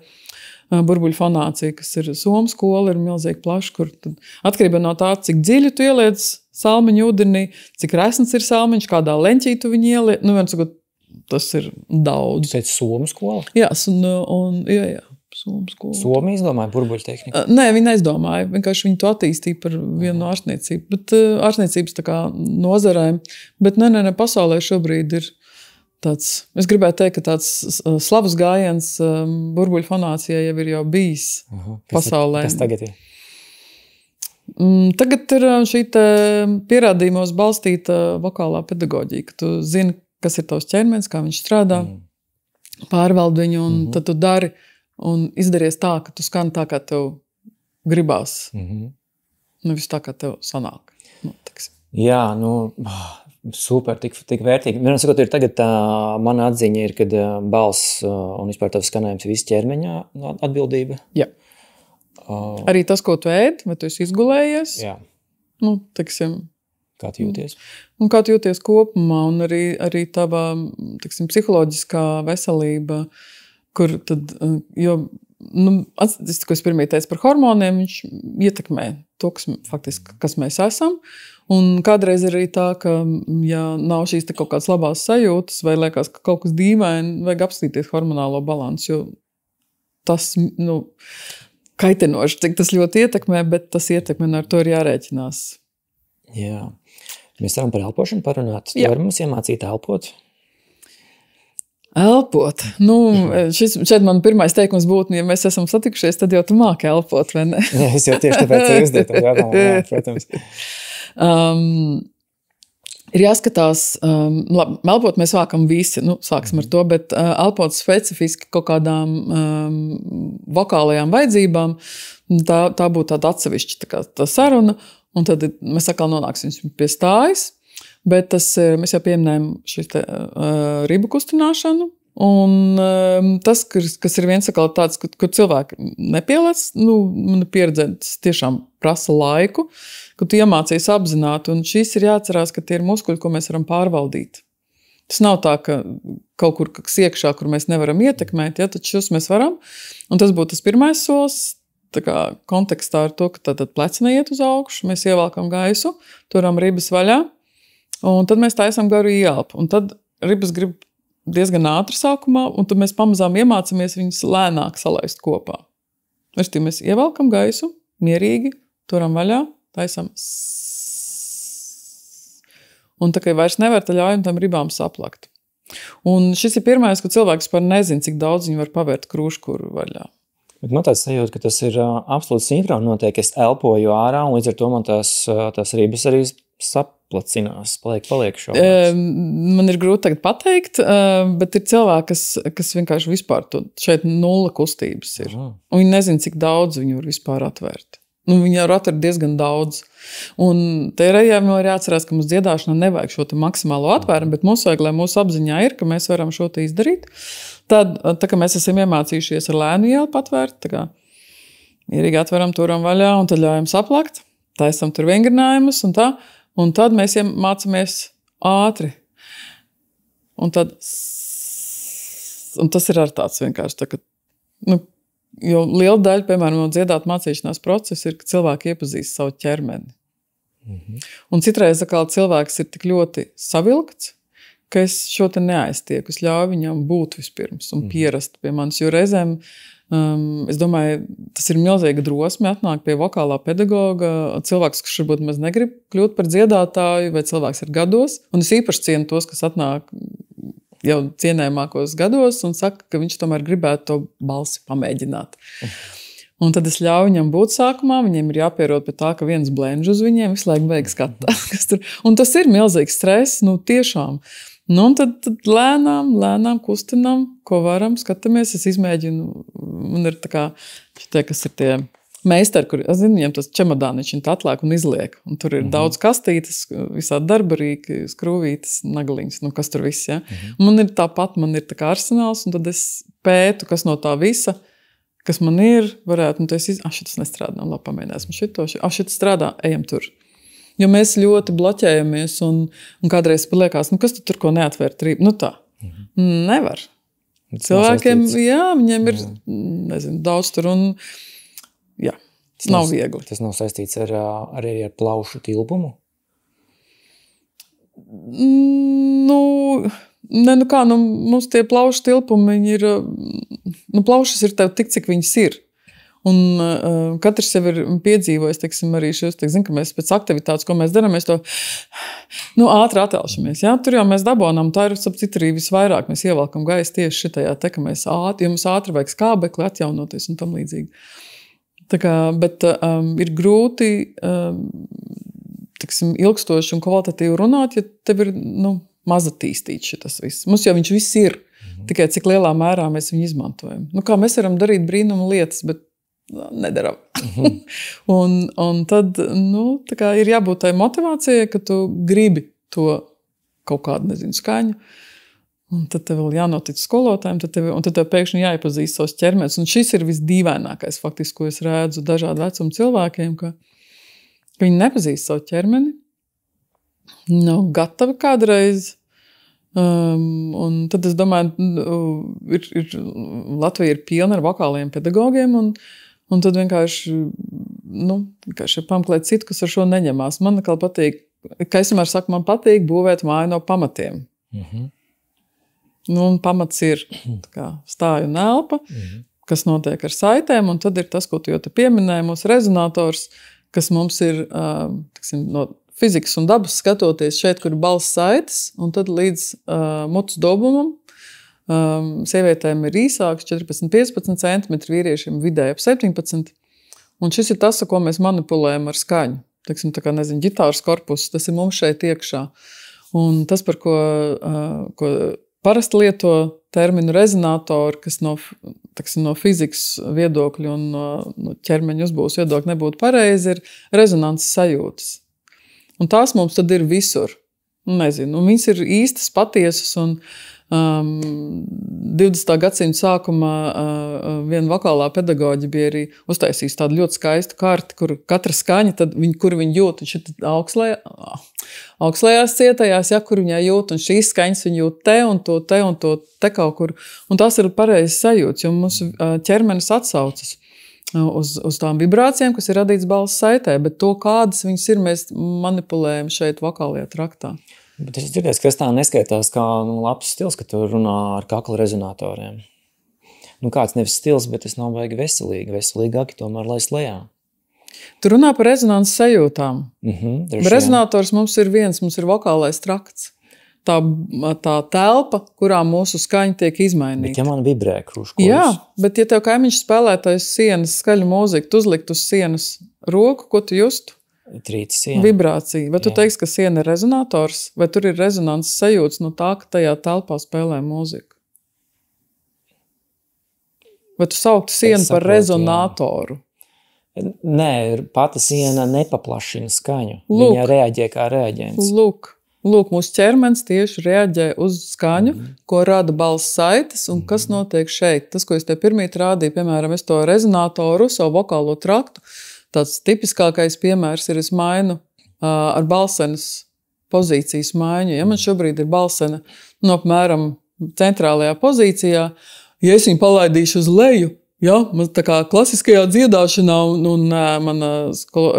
burbuļu fonācija, kas ir Somu skola, ir milzīgi plaša, kur atkarībā no tā, cik dziļi tu ieliec salmiņu ūdenī, cik resns ir salmiņš, kādā leņķī tu viņu ieliec, tas ir daudz. Tu teici Somu skola? Jā, jā. Somu skola. Somi izdomāja burbuļu tehniku? Nē, viņi neizdomāja. Vienkārši viņi to attīstīja par vienu no ārstniecību. Bet ārstniecības tā kā nozarēm. Bet ne, pasaulē šobrīd ir tāds, es gribētu teikt, ka tāds slavas gājiens burbuļu fonācijai jau ir bijis pasaulē. Kas tagad ir? Tagad ir šī pierādījumos balstīta vokālā pedagoģija, ka tu zini, kas ir tavs ķermenis, kā viņš strādā, pārvaldi viņu, un tad tu dari un izdaries tā, ka tu skan tā, kā tev gribās. Nevis tā, kā tev sanāk. Jā, super, tik vērtīgi. Vienam sakot, ir tagad mana atziņa ir, kad balss un vispār tavs skanējums viss ķermeņa atbildība. Jā. Arī tas, ko tu ēd, vai tu esi izgulējies. Jā. Kā tu jūties? Un kā tu jūties kopumā, un arī tava, psiholoģiskā veselība, kur tad, jo, tas, ko es pirmie teicu par hormoniem, viņš ietekmē to, kas mēs esam. Un kādreiz ir arī tā, ka, ja nav šīs kaut kādas labās sajūtas, vai liekas, ka kaut kas dīvaini, vajag apstīties hormonālo balansu, jo tas, kaitinoši, cik tas ļoti ietekmē, bet tas ietekmē, un ar to ir jārēķinās. Jā. Mēs varam par elpošanu parunāt. Tu vari mums iemācīt elpot? Elpot. Šeit man pirmais teikums būtu, ja mēs esam satikušies, tad jau tu māki elpot, vai ne? Jā, es jau tieši tāpēc uzdevu jautājumu, protams. Ir jāskatās, labi, elpot mēs vākam visi, sāksim ar to, bet elpot specifiski kaut kādām vokālajām vajadzībām, tā būtu tāda atsevišķa tā saruna, un tad mēs atkal nonāksim pie stājas, bet mēs jau pieminējam šī ribu kustināšanu, un tas, kas ir viens atkal tāds, kur cilvēki nepielēc, mana pieredze tiešām prasa laiku, ka tu iemācies apzināti, un šīs ir jāatcerās, ka tie ir muskuļi, ko mēs varam pārvaldīt. Tas nav tā, ka kaut kur kas iekšā, kur mēs nevaram ietekmēt, tad šos mēs varam, un tas būtu tas pirmais solis, tā kā kontekstā ar to, ka tad pleci neiet uz augšu, mēs ievelkam gaisu, turam ribas vaļā, un tad mēs taisam garu ielpu, un tad ribas grib diezgan ātri sākumā, un tad mēs pamazām iemācamies viņas lēnāk salaist kopā. Mēs ievelkam gaisu, mierīgi, turam vaļā, taisam un tā kā vairs nevar, tad ļaujam tam ribām saplakt. Un šis ir pirmais, ka cilvēks par nezin, cik daudz viņi var pavērt krūškuru vaļā. Bet man tāds sajūta, ka tas ir absolūti sinhroni notiek. Es elpoju ārā, un līdz ar to man tās ribas arī saplacinās, paliek šaurāks. Man ir grūti tagad pateikt, bet ir cilvēki, kas vienkārši vispār šeit nulle kustības ir. Un viņi nezin, cik daudz viņi var vispār atvērt. Viņi jau atver diezgan daudz. Un te ir jāatcerās, ka mums dziedāšanā nevajag šo maksimālo atvērumu, bet mums vajag, lai mūsu apziņā ir, ka mēs varam šo te izdarīt. Tad, tā kā mēs esam iemācījušies ar lēnu ielpu atvērt, tā kā mierīgi atveram, turam vaļā un tad ļaujam saplakt, taisam tur vingrinājumus un tā. Un tad mēs mācāmies ātri. Un tas ir ar tāds vienkārši tā, ka, jo liela daļa, piemēram, no dziedāt mācīšanās procesa ir, ka cilvēki iepazīst savu ķermeni. Un citreiz atkal cilvēks ir tik ļoti savilkts, ka es šo te neaiztieku. Es ļauju viņam būt vispirms un pierast pie manis, jo reizēm es domāju, tas ir milzīga drosme atnāk pie vokālā pedagoga, cilvēks, kas varbūt maz negrib kļūt par dziedātāju, vai cilvēks ir gados, un es īpaši cienu tos, kas atnāk jau cienējamākos gados un saka, ka viņš tomēr gribētu to balsi pamēģināt. Un tad es ļauju viņam būt sākumā, viņiem ir jāpierod pie tā, ka viens blenž uz viņiem, visu laiku vajag skatāt. Un tas ir milzīgs stress, tiešām. Un tad lēnām kustinām, ko varam, skatāmies, es izmēģinu, un ir tā kā, kas ir tie meistari, kur, es zinu, viņiem tas čemodāniņš atliek un izliek, un tur ir daudz kastītes, visādi darbarīki, skrūvītes, nagaliņas, kas tur viss, ja. Man ir tāpat, man ir tā kā arsenāls, un tad es pētu, kas no tā visa, kas man ir, varētu, un tad es šitas nestrādā, labi, pamēģināsim šitas strādā, ejam tur. Jo mēs ļoti bloķējamies un kādreiz liekas, kas tu tur ko neatvērt rību? Tā. Nevar. Cilvēkiem, viņiem ir, daudz tur un, tas nav viegli. Tas nav saistīts arī ar plaušu tilpumu? Mums tie plaušu tilpumi, viņi ir, plaušas ir tev tik, cik viņas ir. Un katrs jau ir piedzīvojis, arī šos, ka mēs pēc aktivitātes, ko mēs darām, mēs to ātri atēlšamies. Ja? Tur jau mēs dabonām, tā ir arī visvairāk, mēs ievalkam gaisu tieši šitajā, ka mēs ātri, jo mums ātri vajag skābekli atjaunoties un tam līdzīgi. Bet ir grūti ilgstoši un kvalitatīvi runāt, ja tev ir maz attīstīts šitas viss. Mums jau viņš viss ir, tikai cik lielā mērā mēs viņu izmantojam. Kā mēs varam darīt brīnumu lietas, bet nedaram. un tad, tā kā ir jābūt tai motivācijai, ka tu gribi to kaut kādu, skaņu. Un tad tev vēl jānotic skolotājiem, un tad tev pēkšņi jāiepazīst savus ķermenis. Un šis ir visdīvainākais, faktiski, ko es redzu dažādu vecumu cilvēkiem, ka viņi nepazīst savu ķermeni, nav gatavi kādreiz. Un tad es domāju, Latvija ir pilna ar vokāliem pedagogiem, un tad vienkārši pameklēt citu, kas ar šo neņemās. Man atkal patīk, kā es vienmēr saku, man patīk būvēt māju no pamatiem. Un pamats ir stāju un elpa, kas notiek ar saitēm, un tad ir tas, ko tu jau te pieminēji, mūsu rezonators, kas mums ir, no fizikas un dabas skatoties šeit, kur ir balss saites, un tad līdz mutes dobumam, sievietēm ir īsāks 14-15 cm, vīriešiem vidēji ap 17. Un šis ir tas, ko mēs manipulējam ar skaņu. Ģitāras korpus, tas ir mums šeit iekšā. Un tas, par ko parasti lieto terminu rezonatori, kas no fizikas viedokļa un no ķermeņa uzbūves viedokļa nebūtu pareizi, ir rezonanses sajūtas. Un tās mums tad ir visur. Viņas ir īstas, patiesas un 20. gadsimta sākumā viena vokālā pedagoģa bija arī uztaisījusi tādu ļoti skaistu karti, kur katra skaņa, kur viņa jūt, un šeit augstlējās cietajās, kur viņai jūt, un šīs skaņas viņa jūt te un to te kaut kur. Un tās ir pareizes sajūtas, jo mūsu ķermenis atsaucas uz tām vibrācijām, kas ir radīts balss saitē, bet to, kādas viņas ir, mēs manipulējam šeit vokālajā traktā. Bet es dzirdēju, ka tas tā neskaitās kā labs stils, ka tu runā ar kakla rezonatoriem. Kāds nevis stils, bet tas nav vajag veselīgi. Veselīgāki tomēr laist lejā. Tu runā par rezonanses sajūtām. Rezonators mums ir vokālais trakts. tā telpa, kurā mūsu skaņa tiek izmainīta. Bet ja man vibrē kruškoļus? Jā, bet ja tev kaimiņš spēlētais sienas skaļu mūziku, tu uzlikt uz sienas roku, ko tu justu? Trīta siena. Vibrācija. Vai tu teiksi, ka siena ir rezonators, vai tur ir rezonanses sajūts no tā, ka tajā telpā spēlē mūziku? Vai tu sauktu sienu par rezonatoru? Nē, pati siena nepaplašina skaņu. Viņa reaģē kā reaģents. Lūk, mūsu ķermenis tieši reaģē uz skaņu, ko rada balss saites, un kas notiek šeit. Tas, ko es te pirmīt rādīju, piemēram, es to rezonatoru, savu vokālo traktu, tāds tipiskākais piemērs ir, es mainu ar balsenes pozīcijas maiņu. Ja man šobrīd ir balsene, apmēram centrālajā pozīcijā, ja es viņu palaidīšu uz leju, ja, tā kā klasiskajā dziedāšanā, un mana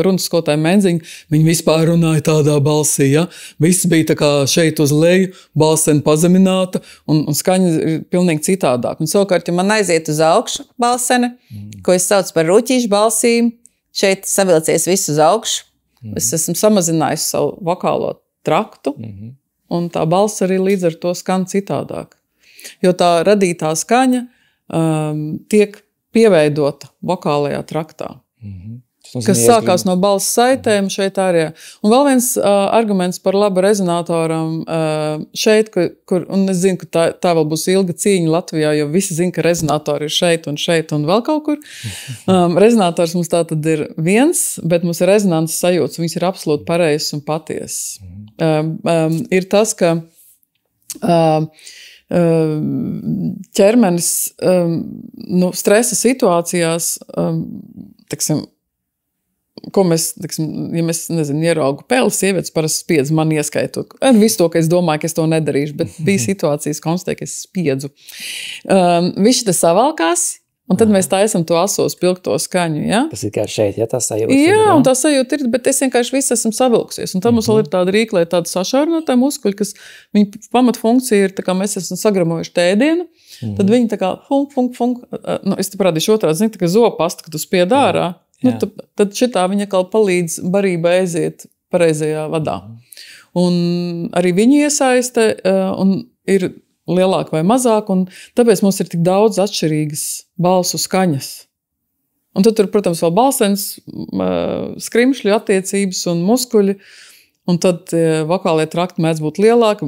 runas skolotāja Menziņa, viņa vispār runāja tādā balsī, ja. Viss bija tā kā šeit uz leju, balsene pazemināta, un skaņa ir pilnīgi citādāk. Un savukārt, ja man aiziet uz augšu balsene, ko es saucu par ruķīšu balsīm, šeit savilcies viss uz augšu, es esmu samazinājusi savu vokālo traktu, un tā balss arī līdz ar to skan citādāk. Jo tā radītā skaņa tiek pieveidota vokālajā traktā. Kas sākās no balss saitēm šeit ārējā. Un vēl viens arguments par labu rezonatoram šeit, un es zinu, ka tā vēl būs ilga cīņa Latvijā, jo visi zina, ka rezonatori ir šeit un vēl kaut kur. Rezonators mums tā tad ir viens, bet mums ir rezonanses sajūts, viņas ir absolūti pareizs un patiesas. Ir tas, ka ķermenis stresa situācijās, ko mēs, ja mēs, ieraugu peli, sievietes parasti spiedz man ieskaitot. Ar visu to, ka es domāju, ka es to nedarīšu, bet bija situācijas, ka konstatēju, ka es spiedzu. Viņš te savalkās, un tad mēs taisam to aso spilgto skaņu, ja? Tas ir kā šeit, ja tā sajūta. Jā, un tā sajūta ir, bet es vienkārši viss esmu savilksies. Un tad mums vēl ir tāda rīklē, tāda sašaurinātā muskuļa, kas viņa pamatfunkcija ir, tā kā mēs esam sagramojuši tēdienu, tad viņi tā kā funk. Es te parādīšu otrā, tā kā zopasta, kad tu spied ārā. Tad šitā viņa kā palīdz barībai aiziet pareizajā vadā. Un arī viņi iesaiste un ir lielāk vai mazāk, un tāpēc mums ir tik daudz atšķirīgas balsu skaņas. Un tad tur, protams, vēl balsenes, skrimšļu attiecības un muskuļi, un tad vokālie trakti mēdz būt lielāki,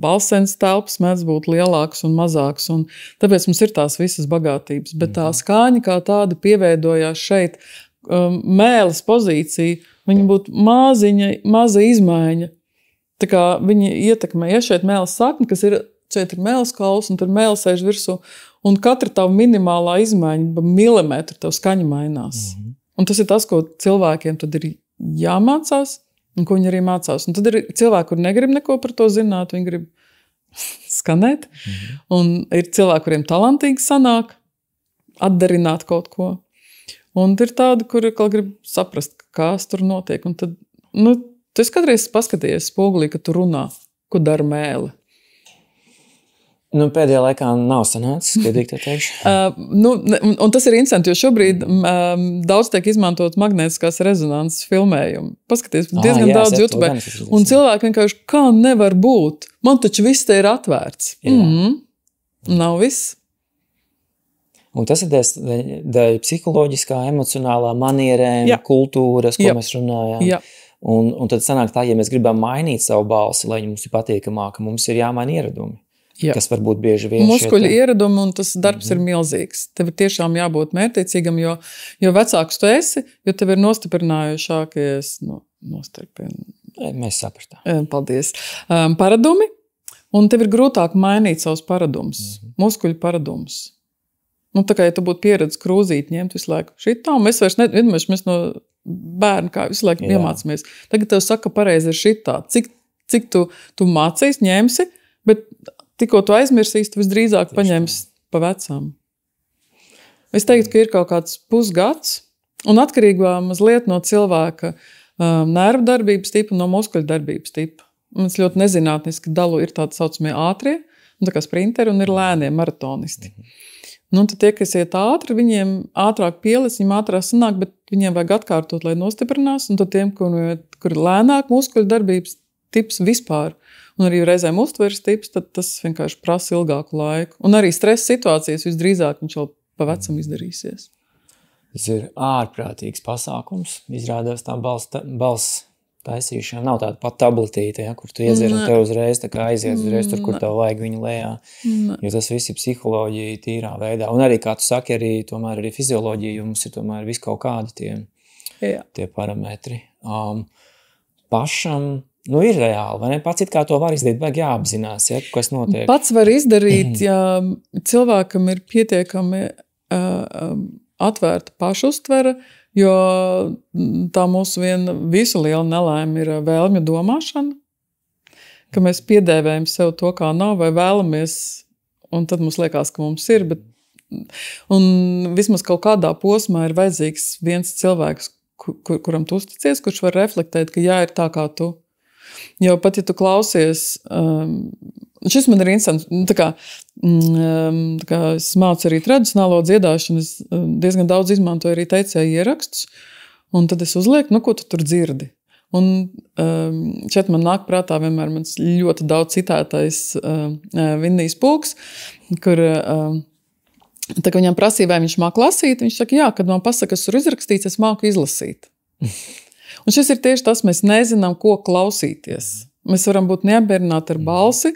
balsenes telpas mēdz būt lielākas un mazākas, un tāpēc mums ir tās visas bagātības. Bet tā skaņa kā tāda pieveidojās šeit, mēles pozīcija, viņa būtu maza izmaiņa. Tā kā viņa ietekmē, ja šeit mēles sakne, kas ir šeit ir mēles kauls, un tur mēles sēž virsū, un katra tava minimālā izmaiņa, milimetru tev skaņa mainās. Un tas ir tas, ko cilvēkiem tad ir jāmācās, un ko viņi arī mācās. Un tad ir cilvēki, kur negrib neko par to zināt, viņi grib skanēt, un ir cilvēki, kuriem talantīgi sanāk, atdarināt kaut ko. Un ir tādi, kuri grib saprast, kas tur notiek. Un tad, tu esi kādreiz paskatījies spogulī, ka tu runā, ko dara mēle. Pēdējā laikā nav sanācis, godīgi te teikšu. Un tas ir interesanti, jo šobrīd daudz tiek izmantot magnētiskās rezonanses filmējumi. Paskaties, diezgan daudz YouTube. Un cilvēki vienkārši, kā nevar būt? Man taču viss te ir atvērts. Nav viss. Un tas ir dēļ psiholoģiskā, emocionālā manierēm, kultūras, ko mēs runājām. Jā. Un tad sanāk tā, ja mēs gribam mainīt savu balsi, lai mums ir patīkamāka, mums ir jāmaina ieradumi. Kas varbūt bieži vien muskuļu ieradumi, un tas darbs ir milzīgs. Tev ir tiešām jābūt mērķtiecīgam, jo vecāks tu esi, jo tev ir nostiprinājušākies Mēs sapratām. Paldies. Paradumi, un tev ir grūtāk mainīt savus paradumus, muskuļu paradumus. Tā kā, ja tu būtu pieredzi krūzīt, ņemt visu laiku šitā, un mēs vairs mēs no bērnu kā visu laiku iemācāmies. Tagad tev saka, pareizi ir šitā. Cik tu mācīs, ņemsi, bet tikko tu aizmirsīsi, tu visdrīzāk paņemsi pa vecām. Es teiktu, ka ir kaut kāds pusgads, un atkarīgā mazliet no cilvēka nervu darbības tipa, no muskuļu darbības tipa. Es ļoti nezinātniski dalu, ir tādi saucamie ātrie, tā kā sprinteri, un ir lēnie maratonisti. Tad tie, kas iet ātri, viņiem ātrāk pielis, viņiem ātrāk sanāk, bet viņiem vajag atkārtot, lai nostiprinās, un tad tiem, kur lēnāk muskuļu darbības tips vispār. un arī reizēm uztveres tips, tad tas vienkārši prasa ilgāku laiku. Un arī stresa situācijas visdrīzāk viņš vēl pa vecam izdarīsies. Tas ir ārprātīgs pasākums. Izrādās tā balss taisīšana nav tāda pat tabletīte, ja, kur tu iedzer un tev uzreiz tā kā aiziet uzreiz tur, kur tev vajag viņu lejā. Jo tas viss ir psiholoģija tīrā veidā. Un arī, kā tu saki, tomēr arī fizioloģija, jo mums ir tomēr viss kaut kādi tie parametri. Pašam, ir reāli, vai ne? Pats it kā to var izdarīt, vajag jāapzinās, ja, kas notiek. Pats var izdarīt, ja cilvēkam ir pietiekami atvērta pašuztvere, jo tā mūsu visu liela nelaime ir vēlmju domāšana, ka mēs piedēvējam sev to, kā nav, vai vēlamies, un tad mums liekas, ka mums ir, un vismaz kaut kādā posmā ir vajadzīgs viens cilvēks, kuram tu uzticies, kurš var reflektēt, ka jā, ir tā kā tu. Jo pat, ja tu klausies, šis man ir interesants, tā kā es mācu arī tradicionālo dziedāšanu, es diezgan daudz izmantoju arī teicēju ierakstus, un tad es uzlieku, ko tu tur dzirdi. Un šeit man nāk prātā vienmēr mans ļoti daudz citētais Vinnijs Pūks, kur tā kā viņam prasīja, vai viņš māk lasīt, viņš saka, jā, kad man pasaka, kas tur izrakstīts, es māku izlasīt. Un šis ir tieši tas, mēs nezinām, ko klausīties. Mēs varam būt neapmierināti ar balsi,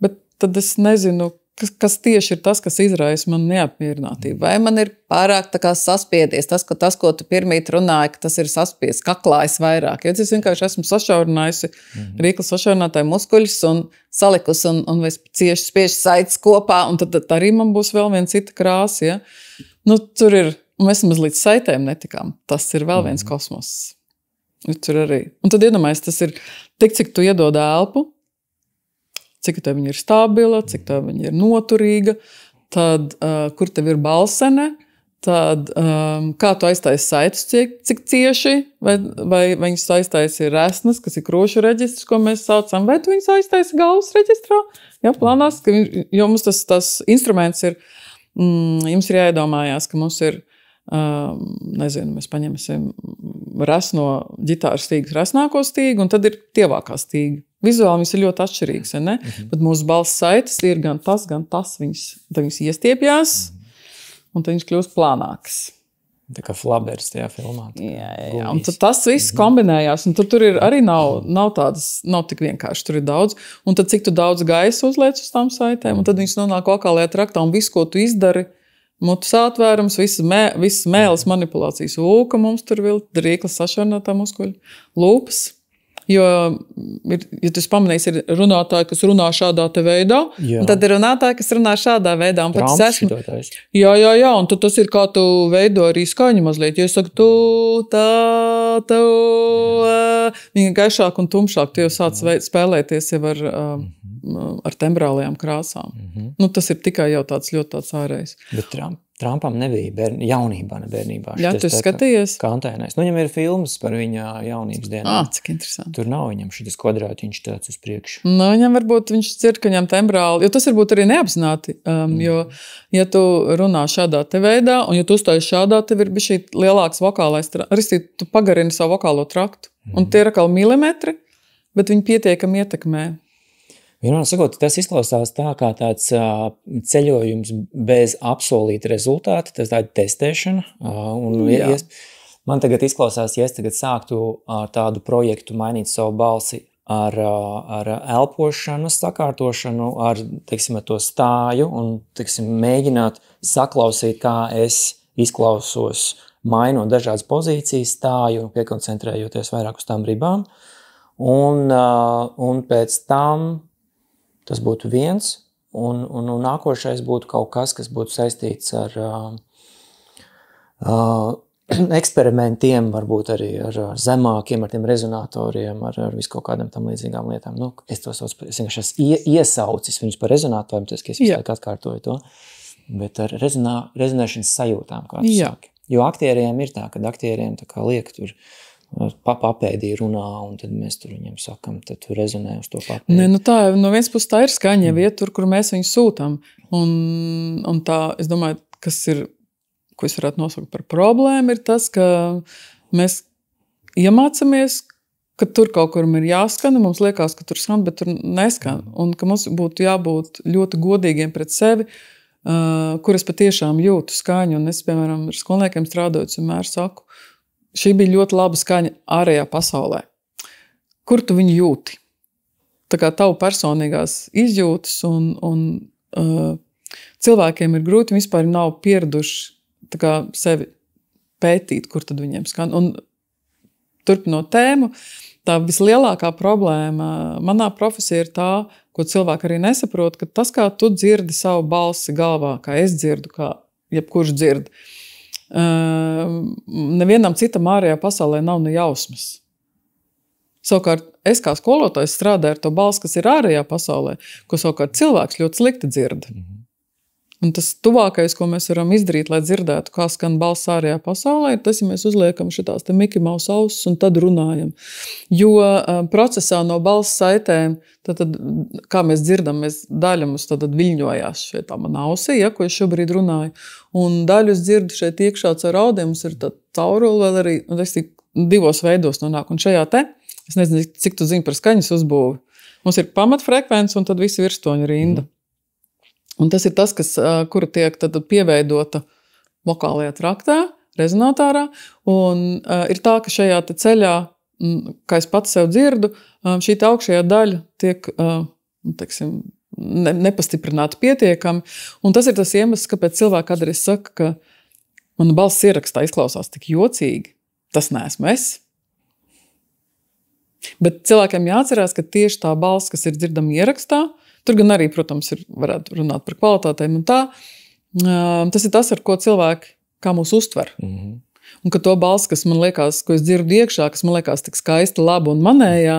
bet tad es nezinu, kas tieši ir tas, kas izraisa man neapmierinātību. Vai man ir pārāk tā kā saspiedies, tas, ko tu pirmīt runāji, ka tas ir saspiedies, kaklājas vairāk. Jo es vienkārši esmu sašaurinājusi rīkla sašaurinātāju muskuļus un salikusi un es cieši spiežu saites kopā, un tad arī man būs vēl viena cita krāsa. Ja? Tur ir, un mēs maz līdz saitēm netikām. Tas ir vēl viens kosmos. Tur arī. Un tad iedomājies, tas ir tik, cik tu iedod elpu, cik tev viņa ir stabila, cik tev viņa ir noturīga, tad kur tev ir balsene, tad kā tu aiztaisi saitus, cik cieši, vai viņas aiztaisi resnas, kas ir krošu reģistrs, ko mēs saucam, vai tu viņas aiztaisi galvas reģistrā, ja, plānās, jo mums tas instruments ir, jums ir jāiedomājās, ka mums ir, nezinu, mēs paņemsim resno ģitāras stīgas resnāko stīgu, un tad ir tievākā stīga. Vizuāli viņas ir ļoti atšķirīgas, ne? Bet mūsu balss saites ir gan tas, viņas iestiepjās, un tad viņas kļūst plānākas. Tā kā flabers tajā filmā. Jā, un tad tas viss kombinējās, un tur ir arī nav tik vienkārši, tur ir daudz. Un tad cik tu daudz gaisa uzliec uz tām saitēm, un tad viņas nonāk vokālajā traktā, un viss, ko tu izdari, mutes atvērums, visas mēles manipulācijas ūka mums tur vēl, rīklas sašarnātā muskuļa, lūpas. Jo, ja tu pamanīsi, ir runātāji, kas runā šādā te veidā, un tad ir runātāji, kas runā šādā veidā. Jā, un tad tas ir kā tu veido arī skaņu mazliet. Jo es saku, viņa gaišāk un tumšāk, tu jau sāc spēlēties jau ar tembrālajām krāsām. Tas ir tikai jau ļoti tāds ārējs. Bet Trumpam nebija jaunībā, ne bērnībā. Jā, tu skatījies? Kantēnais. Viņam ir filmas par viņa jaunības dienām. Cik interesanti. Tur nav viņam šitas kvadrātiņš tāds uz priekšu. Viņam varbūt viņš dzird, ka viņam tembrāli, jo tas varbūt arī neapzināti. Jo, ja tu runā šādā te veidā, un ja tu uzstāji šādā, tev ir bišķi lielāks vokālais, arī tu pagarini savu vokālo traktu. Un tie ir atkal milimetri, bet viņi pietiekami ietekmē. Vienmēr sakot, tas izklausās tā kā tāds ceļojums bez apsolīta rezultāta, tas tāda testēšana. Man tagad izklausās, ja es tagad sāktu tādu projektu mainīt savu balsi ar elpošanas sakārtošanu, ar to stāju un mēģināt saklausīt, kā es izklausos, mainot dažādas pozīcijas, stāju, piekoncentrējoties vairāk uz tām ribām. Un pēc tam tas būtu viens, un nākošais būtu kaut kas būtu saistīts ar eksperimentiem, varbūt arī ar zemākiem, ar tiem rezonatoriem, ar visu kaut kādām tam līdzīgām lietām. Es to saucu, es vienkārši iesaucis viņus par rezonatoriem, tas, ka es visu laiku atkārtoju to, bet ar rezonēšanas sajūtām, kā tu saki. Jo aktieriem ir tā, kad aktieriem tā kā liek tur papēdī runā, un tad mēs tur viņiem sakam, tad tu rezonē uz to papēdi. Tā, no viens puses tā ir skaņa vieta tur, kur mēs viņu sūtam. Un tā, es domāju, ko es varētu nosaukt par problēmu, ir tas, ka mēs iemācamies ka tur kaut kur ir jāskan, mums liekas, ka tur skan, bet tur neskan. Un ka mums būtu jābūt ļoti godīgiem pret sevi, kur es patiešām jūtu skaņu. Un es, piemēram, ar skolniekiem strādājot, vienmēr saku, šī bija ļoti laba skaņa ārējā pasaulē. Kur tu viņu jūti? Tā kā tavu personīgās izjūtas un cilvēkiem ir grūti, vispār nav pieraduši tā kā sevi pētīt, kur tad viņiem skan. Un turpinot tēmu, tā vislielākā problēma manā profesijā ir tā, ko cilvēki arī nesaprot, ka tas, kā tu dzirdi savu balsi galvā, kā es dzirdu, kā jebkurš dzird, nevienam citam ārējā pasaulē nav ne jausmas. Savukārt, es kā skolotājs strādāju ar to balsi, kas ir ārējā pasaulē, ko savukārt cilvēks ļoti slikti dzird. Un tas tuvākais, ko mēs varam izdarīt, lai dzirdētu, kā skan balss ārējā pasaulē, ir tas, ja mēs uzliekam šitās te Mickey Mouse ausis un tad runājam. Jo procesā no balss saitēm, tad, kā mēs dzirdam, daļa mums tad viļņojās šeit tā mana ausī, ja, ko es šobrīd runāju. Un daļu es dzirdu šeit iekšā caur audiem, mums ir tā cauruli vēl arī, un es tik divos veidos nonāk. Un šajā te, es nezinu, cik tu zini par skaņas uzbūvi. Mums ir pamatfrekvence un tad visi virstoņu rinda. Un tas ir tas, kura tiek tad pieveidota vokālajā traktā, rezonatārā. Un ir tā, ka šajā te ceļā, kā es pats sev dzirdu, šī augšējā daļa tiek, teiksim, nepastiprināta pietiekami. Un tas ir tas iemesls, kāpēc cilvēki kādreiz saka, ka mana balss ierakstā izklausās tik jocīgi. Tas neesmu es. Bet cilvēkiem jāatcerās, ka tieši tā balss, kas ir dzirdama ierakstā, tur gan arī, protams, varētu runāt par kvalitātēm un tā. Tas ir tas, ar ko cilvēki kā mūs uztver. Un ka to balsi, kas man liekas, ko es dzirdu iekšā, kas man liekas tik skaista, laba un manējā,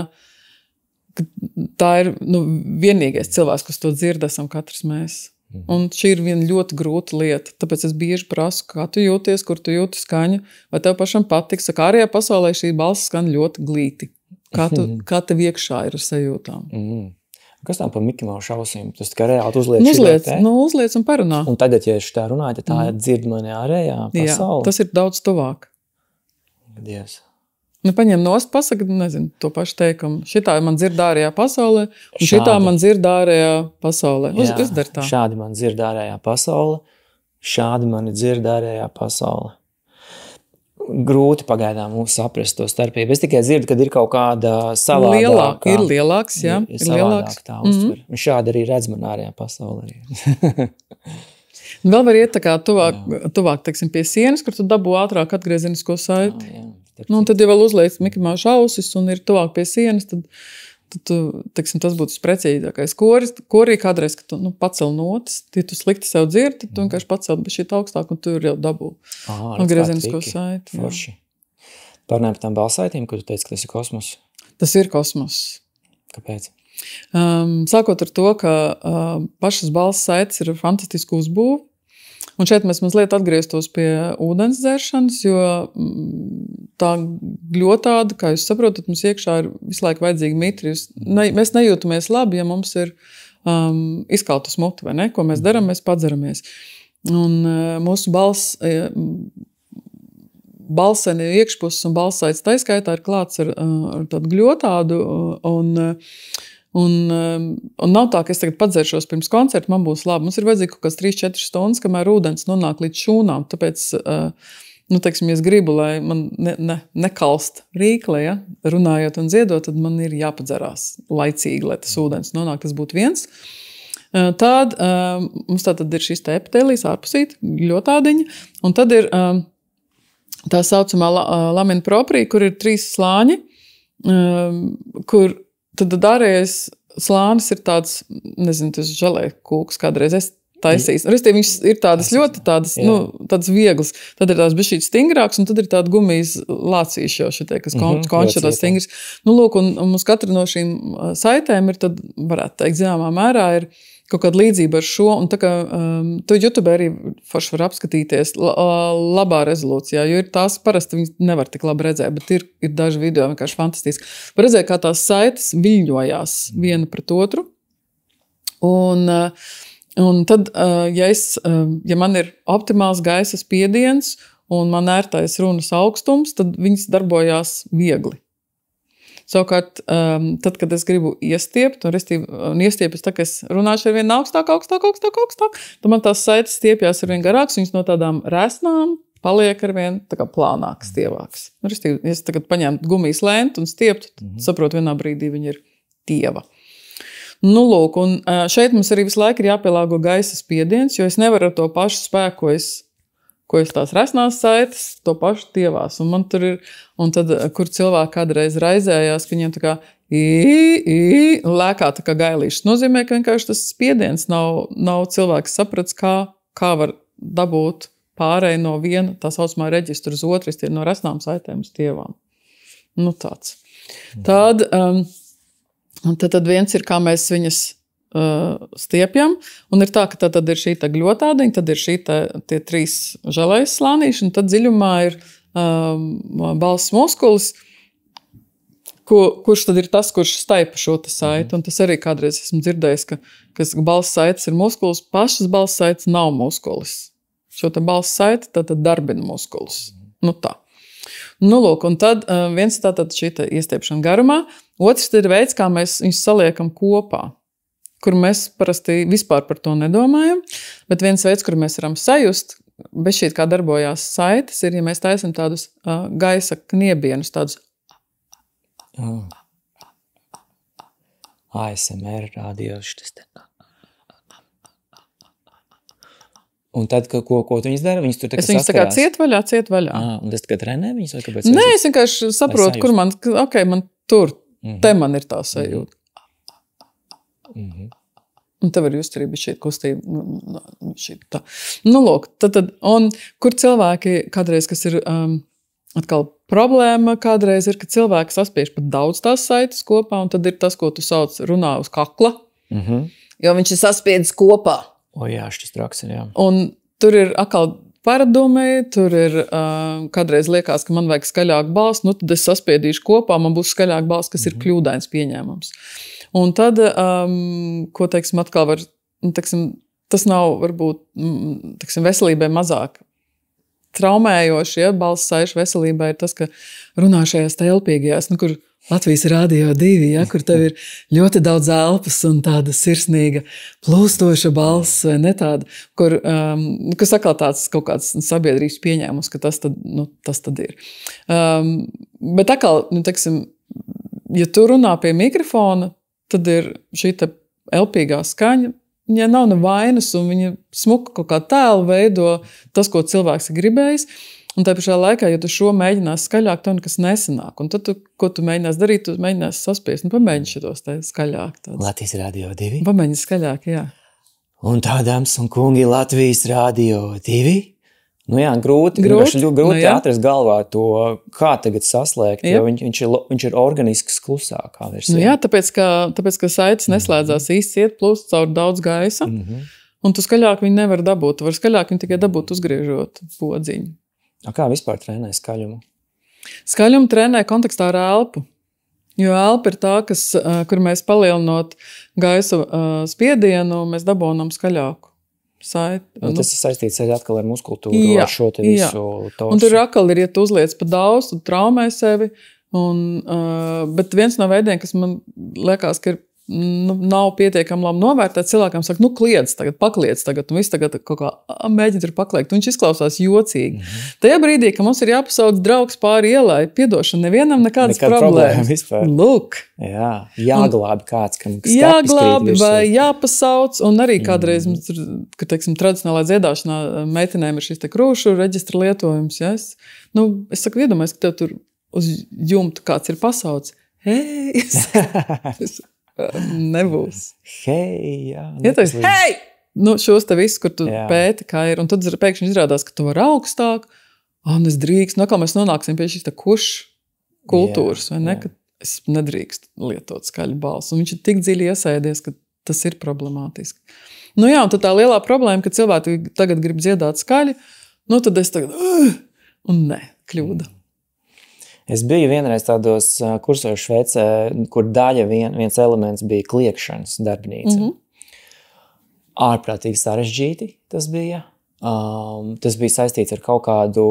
tā ir vienīgais cilvēks, kas to dzird, esam katrs mēs. Un šī ir viena ļoti grūta lieta. Tāpēc es bieži prasu, kā tu jūties, kur tu jūti skaņu, vai tev pašam patiks. Saka, ārējā pasaulē šī balss skan ļoti glīti. Kā tev iekšā ir ar sajūtām. Kas tā par Mickey Mouse ausīm? Tas tikai reāli uzliec. Uzliec un parunā. Un tagad, ja es tā runāju, tad tā dzird mani ārējā pasauli. Jā, tas ir daudz tuvāk. Dievs. Paņem nost, pasaka, nezinu, to pašu teikumu. Šitā man dzird ārējā pasaulē, un šitā man dzird ārējā pasaulē. Uzdar tā. Šādi man dzird ārējā pasaule, šādi mani dzird ārējā pasaule. Grūti pagaidām mums saprast to starpību. Es tikai dzirdu, kad ir kaut kāda savādāka. Ir lielāks, jā. Ir savādāk tā uztver. Un šādi arī redz man ārējā pasaulē. Vēl var iet tā kā tuvāk, teiksim, pie sienas, kur tu dabū ātrāk atgriezenisko saiti. Un tad, ja vēl uzliec Mickey Mouse ausis un ir tuvāk pie sienas, tad teiksim, tas būtu precīzākais. Korī kādreiz, ka tu pacel notis, ja tu slikti sev dzirdi, tad tu vienkārši pacel šī augstāk un tu jau dabū atgriezenisko saiti. Forši. Parunājam par tām balsaitīm, ko tu teici, ka tas ir kosmos? Tas ir kosmos. Kāpēc? Sākot ar to, ka pašas balss saites ir fantastiski uzbūvi. Un šeit mēs mazliet atgrieztos pie ūdens dzeršanas, jo tā gļotāda, kā jūs saprotat, mums iekšā ir visu laiku vajadzīgi mitri. Mēs nejūtamies labi, ja mums ir izkaltas muti, vai ne? Ko mēs darām, mēs padzeramies. Un mūsu balseni iekšpuses un balsaites taiskaitā ir klāts ar tādu gļotādu un nav tā, ka es tagad padzeršos pirms koncerta, man būs labi. Mums ir vajadzīgi kaut kāds 3-4 stundas, kamēr ūdens nonāk līdz šūnām. Tāpēc, teiksim, ja es gribu, lai man nekalst rīkle, ja, runājot un dziedot, tad man ir jāpadzerās laicīgi, lai tas ūdens nonāk. Tas būtu viens. Tad mums tātad ir šis te epitēlijs ārpusīt, gļotādiņa, un tad ir tā saucamā lamina propria, kur ir 3 slāņi, kur tad ārējais slānis ir tāds, nezinu, tas želē kūks kādreiz es taisīs. Viņš ir tādas ļoti tādas vieglas. Tad ir tās bišķīt stingrāks, un tad ir tāda gumijas lācīša jau šitie, kas konča tās stingras. Lūk, un mums katra no šīm saitēm ir tad, varētu teikt, zināmā mērā ir kaut kāda līdzība ar šo, un tā kā to YouTube arī forši var apskatīties labā rezolūcijā, jo ir tās parasti viņas nevar tik labi redzēt, bet ir daži video vienkārši fantastiski. Var redzēt, kā tās saites viļņojās viena pret otru, un tad, ja man ir optimāls gaisa spiediens un man ērtais runas augstums, tad viņas darbojās viegli. Savukārt, tad, kad es gribu iestiept, un iestiepjas tā, ka es runāšu ar vien augstāk, tad man tās saites stiepjās ar vien garāks, viņas no tādām resnām paliek ar vien tā kā plānāks, tievāks. Ja es tagad paņemtu gumijas lēntu un stieptu, tad saprotu, vienā brīdī viņa ir tieva. Nu, lūk, un šeit mums arī visu laiku ir jāpielāgo gaisa spiediens, jo es nevaru ar to pašu spēku, ko es tās resnās saites, to pašu tievās. Un man tur ir, un tad, kur cilvēki kādreiz raizējās, ka viņiem tā kā lēkā tā kā gailīšas. Nozīmē, ka vienkārši tas spiediens nav cilvēks saprats, kā var dabūt pārēj no viena tā saucamā reģistra uz otru, no resnām saitēm uz tievām. Nu, tāds. Tad viens ir, kā mēs viņas stiepjam, un ir tā, ka tad ir šī gļotādiņa, tad ir tie 3 želējas slānīši, un tad dziļumā ir balss muskulis, kurš tad ir tas, kurš staipa šo saiti, un tas arī kādreiz esmu dzirdējis, ka balss saites ir muskulis, pašas balss saites nav muskulis. Šo balss saiti tad darbina muskulis. Nu tā. Nu, lūk, un tad viens tātad šī iestiepšana garumā, otrs ir veids, kā mēs viņus saliekam kopā, kur mēs parasti vispār par to nedomājam, bet viens veids, kur mēs varam sajust, bez šī kā darbojās saites, ir, ja mēs taisam tādus gaisa kniebienus, tādus ASMR rādījoši tas te. Un tad, ko tu viņas dara? Viņas tur tā kā es viņas tā kā ciet vaļā. Un tas tikai trenē viņas? Vai kāpēc? Nē, es vienkārši saprotu, kur man tur, te man ir tā sajūta. Un te var just arī bija šī kustība. Tā. Nu, lūk, tad, un kur cilvēki kādreiz, kas ir atkal problēma, kādreiz ir, ka cilvēki saspiež pat daudz tās saites kopā, un tad ir tas, ko tu sauc runā uz kakla, jo viņš ir saspiedis kopā. O jā, šis traks ir, jā. Un tur ir atkal paradumi, tur ir kādreiz liekas, ka man vajag skaļāk balss, nu tad es saspiedīšu kopā, man būs skaļāk balss, kas ir kļūdains pieņēmums. Un tad, ko, teiksim, atkal var, teiksim, tas nav varbūt, teiksim, veselībai mazāk traumējoši, ja, balss saišu veselībai ir tas, ka runā šajās telpīgajās, nu, kur Latvijas Radio 2, ja, kur tev ir ļoti daudz elpas un tāda sirsnīga, plūstoša balss, vai ne tāda, kur, kas atkal tāds kaut kāds sabiedrības pieņēmums, ka tas tad ir. Bet atkal, teiksim, ja tu runā pie mikrofona, tad ir šī te elpīgā skaņa, viņa nav nevainas un viņa smuka kaut kā tēlu veido tas, ko cilvēks ir gribējis. Un tā pašā laikā, ja tu šo mēģinās skaļāk, to nekas nesanāk. Un tad, ko tu mēģinās darīt, tu mēģinās saspiest. Un pamēģini šitos te skaļāk. Latvijas Radio 2. Pamēģini skaļāk, jā. Un tādāms un kungi Latvijas Radio 2. Nu jā, grūti atrast galvā to, kā tagad saslēgt, jo viņš ir organisks klusākā versija. Nu jā, tāpēc, ka saites neslēdzās īsti iet plūst caur daudz gaisa. Un tu skaļāk viņu nevar dabūt. Tu var skaļāk viņu tikai dabūt uzgriežot podziņu. Kā vispār trenē skaļumu? Skaļumu trenē kontekstā ar elpu. Jo elpa ir tā, kur mēs palielinot gaisa spiedienu, mēs dabonam skaļāku saiti. Tas ir saistīts arī atkal ar muskultūru, ar šo te visu torsu. Un tur atkal ir, ja tu uzliec pa daudz, tu traumē sevi. Bet viens no veidiem, kas man liekas, ka ir nav pietiekami labi novērtēt, cilvēkam saka, pakliedz tagad, un viss tagad kaut kā mēģina tur pakliegt. Viņš izklausās jocīgi. Tajā brīdī, ka mums ir jāpasauc draugs pāri ielai, piedošana, nevienam nekādas problēmas. Lūk. Jā, jāglābi kāds, kam jāglābi vai jāpasauc, un arī kādreiz mums tur, ka, teiksim, tradicionālā dziedāšanā meitenēm ir šis te krūšu reģistra lietojums, ja? Es saku, iedomājies, ka tev tur uz jumta kāds ir pasauc. Hei! Nebūs. Hei, jā. Hei! Šos te visus, kur tu pēti, kā ir. Un tad pēkšņi izrādās, ka tu var augstāk. Es drīkst. Kā mēs nonāksim pie šīs kurš kultūras, vai ne? Ka es nedrīkst lietot skaļu balsu. Un viņš ir tik dziļi iesēdies, ka tas ir problemātiski. Un tad tā lielā problēma, ka cilvēki tagad grib dziedāt skaļi, tad es tagad, un ne, kļūda. Es biju vienreiz tādos kursos Šveicē, kur daļa viens elements bija kliekšanas darbnīca. Ārprātīgi sarežģīti tas bija. tas bija saistīts ar kaut kādu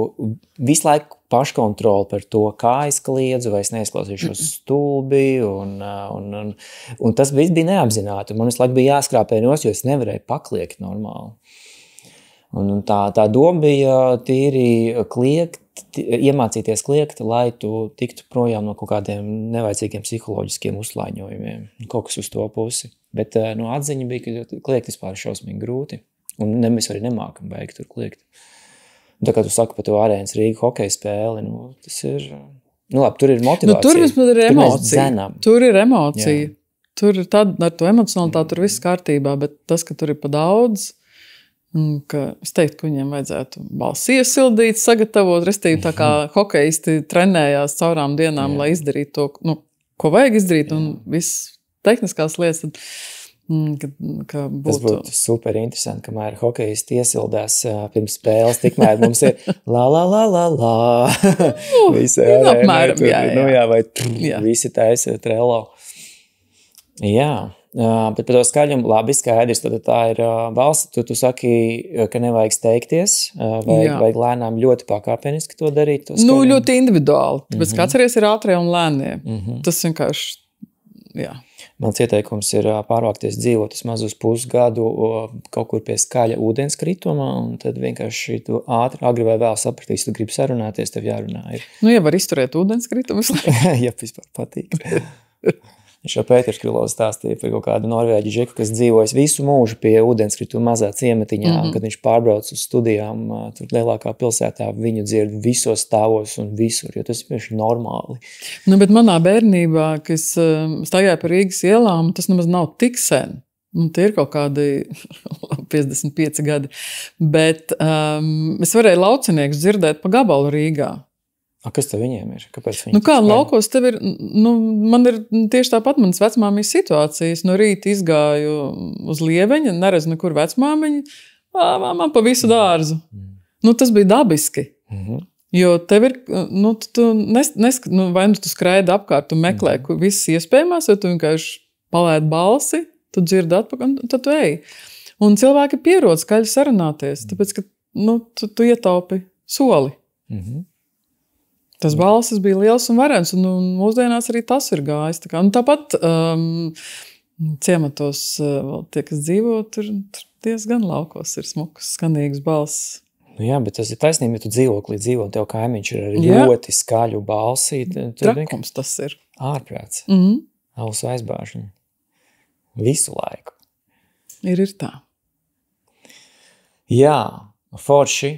visu laiku paškontroli par to, kā es kliedzu, vai es neizklausīšos stulbi, un tas viss bija neapzināti. Man visu laiku bija jāskrāpē nost, jo es nevarēju pakliegt normāli. Un tā doma bija tīri iemācīties kliegt, lai tu tiktu projām no kaut kādiem nevajadzīgiem psiholoģiskiem uzslāņojumiem. Kaut kas uz to pusi. Bet atziņa bija, ka kliegt vispār šausmīgi grūti. Un mēs arī nemākam beigt tur kliegt. Tā kā tu saki par to Arēnas Rīga hokeja spēli, tas ir... labi, tur ir motivācija. Tur vismaz ir emocija. Tur ir emocija. Jā. Tur ir ar to emocionalitāti tur viss kārtībā, bet tas, ka tur ir pa daudz, ka es teiktu, ka viņiem vajadzētu balsi iesildīt, sagatavot, restīvi tā kā hokeisti trenējās caurām dienām, lai izdarītu to, ko vajag izdarīt, un viss tehniskās lietas, ka būtu... Tas būtu super interesanti, kamēr hokeisti iesildās pirms spēles, tikmēr mums ir la. Visi apmēram, jā. Vai visi taisa trello. Jā. Bet par to skaļumu labi skaidrs, tad tā ir balss. Tu saki, ka nevajag steigties, vajag lēnām ļoti pakāpeniski to darīt. To ļoti individuāli, tāpēc ka atceries ir ātrie un lēnie. Tas vienkārši, jā. Mans ieteikums ir pārvākties dzīvot vismaz uz pusgadu kaut kur pie skaļa ūdens kritumā, un tad vienkārši tu agri vai vēl sapratīsi, tu gribi sarunāties, tev jārunā ir. Ja var izturēt ūdens kritumus. Ja vispār patīk. Šo Pēters Krilovs stāstīja par kaut kādu norvēģu džeku, kas dzīvojas visu mūžu pie ūdenskrituma mazā ciematiņā, kad viņš pārbrauc uz studijām tur lielākā pilsētā, viņu dzird visos stāvos un visur, jo tas ir normāli. Bet manā bērnībā, kad es staigāju pa Rīgas ielām, tas nemaz nav tik sen. Tie ir kaut kādi 55 gadi. Bet es varēju lauciniekus dzirdēt pa gabalu Rīgā. Kas tev viņiem ir? Kāpēc viņi laukos tev ir, man ir tieši tāpat manas vecmāmiņas situācijas. No rīta izgāju uz Lieveņa, neredzu nekur vecmāmiņu, man pa visu dārzu. Tas bija dabiski. Jo tev ir, vai tu skraidi apkārt, tu meklē visas iespējamās, vai tu vienkārši palēd balsi, tu dzirdi atpakaļ, tad tu ej. Un cilvēki pierod skaļi sarunāties, tāpēc, ka tu ietaupi soli. Tas balsis bija liels un varens, un mūsdienās arī tas ir gājis. Tāpat ciematos tie, kas dzīvo, tur diezgan laukos ir smukas, skanīgas balsis. Jā, bet tas ir taisnība, ja tu dzīvoklī dzīvo, un tev kaimiņš ir arī ļoti skaļu balsī. Trakums tas ir. Ārprāts. Ausu aizbāžņi. Visu laiku. Ir tā. Jā. Forši,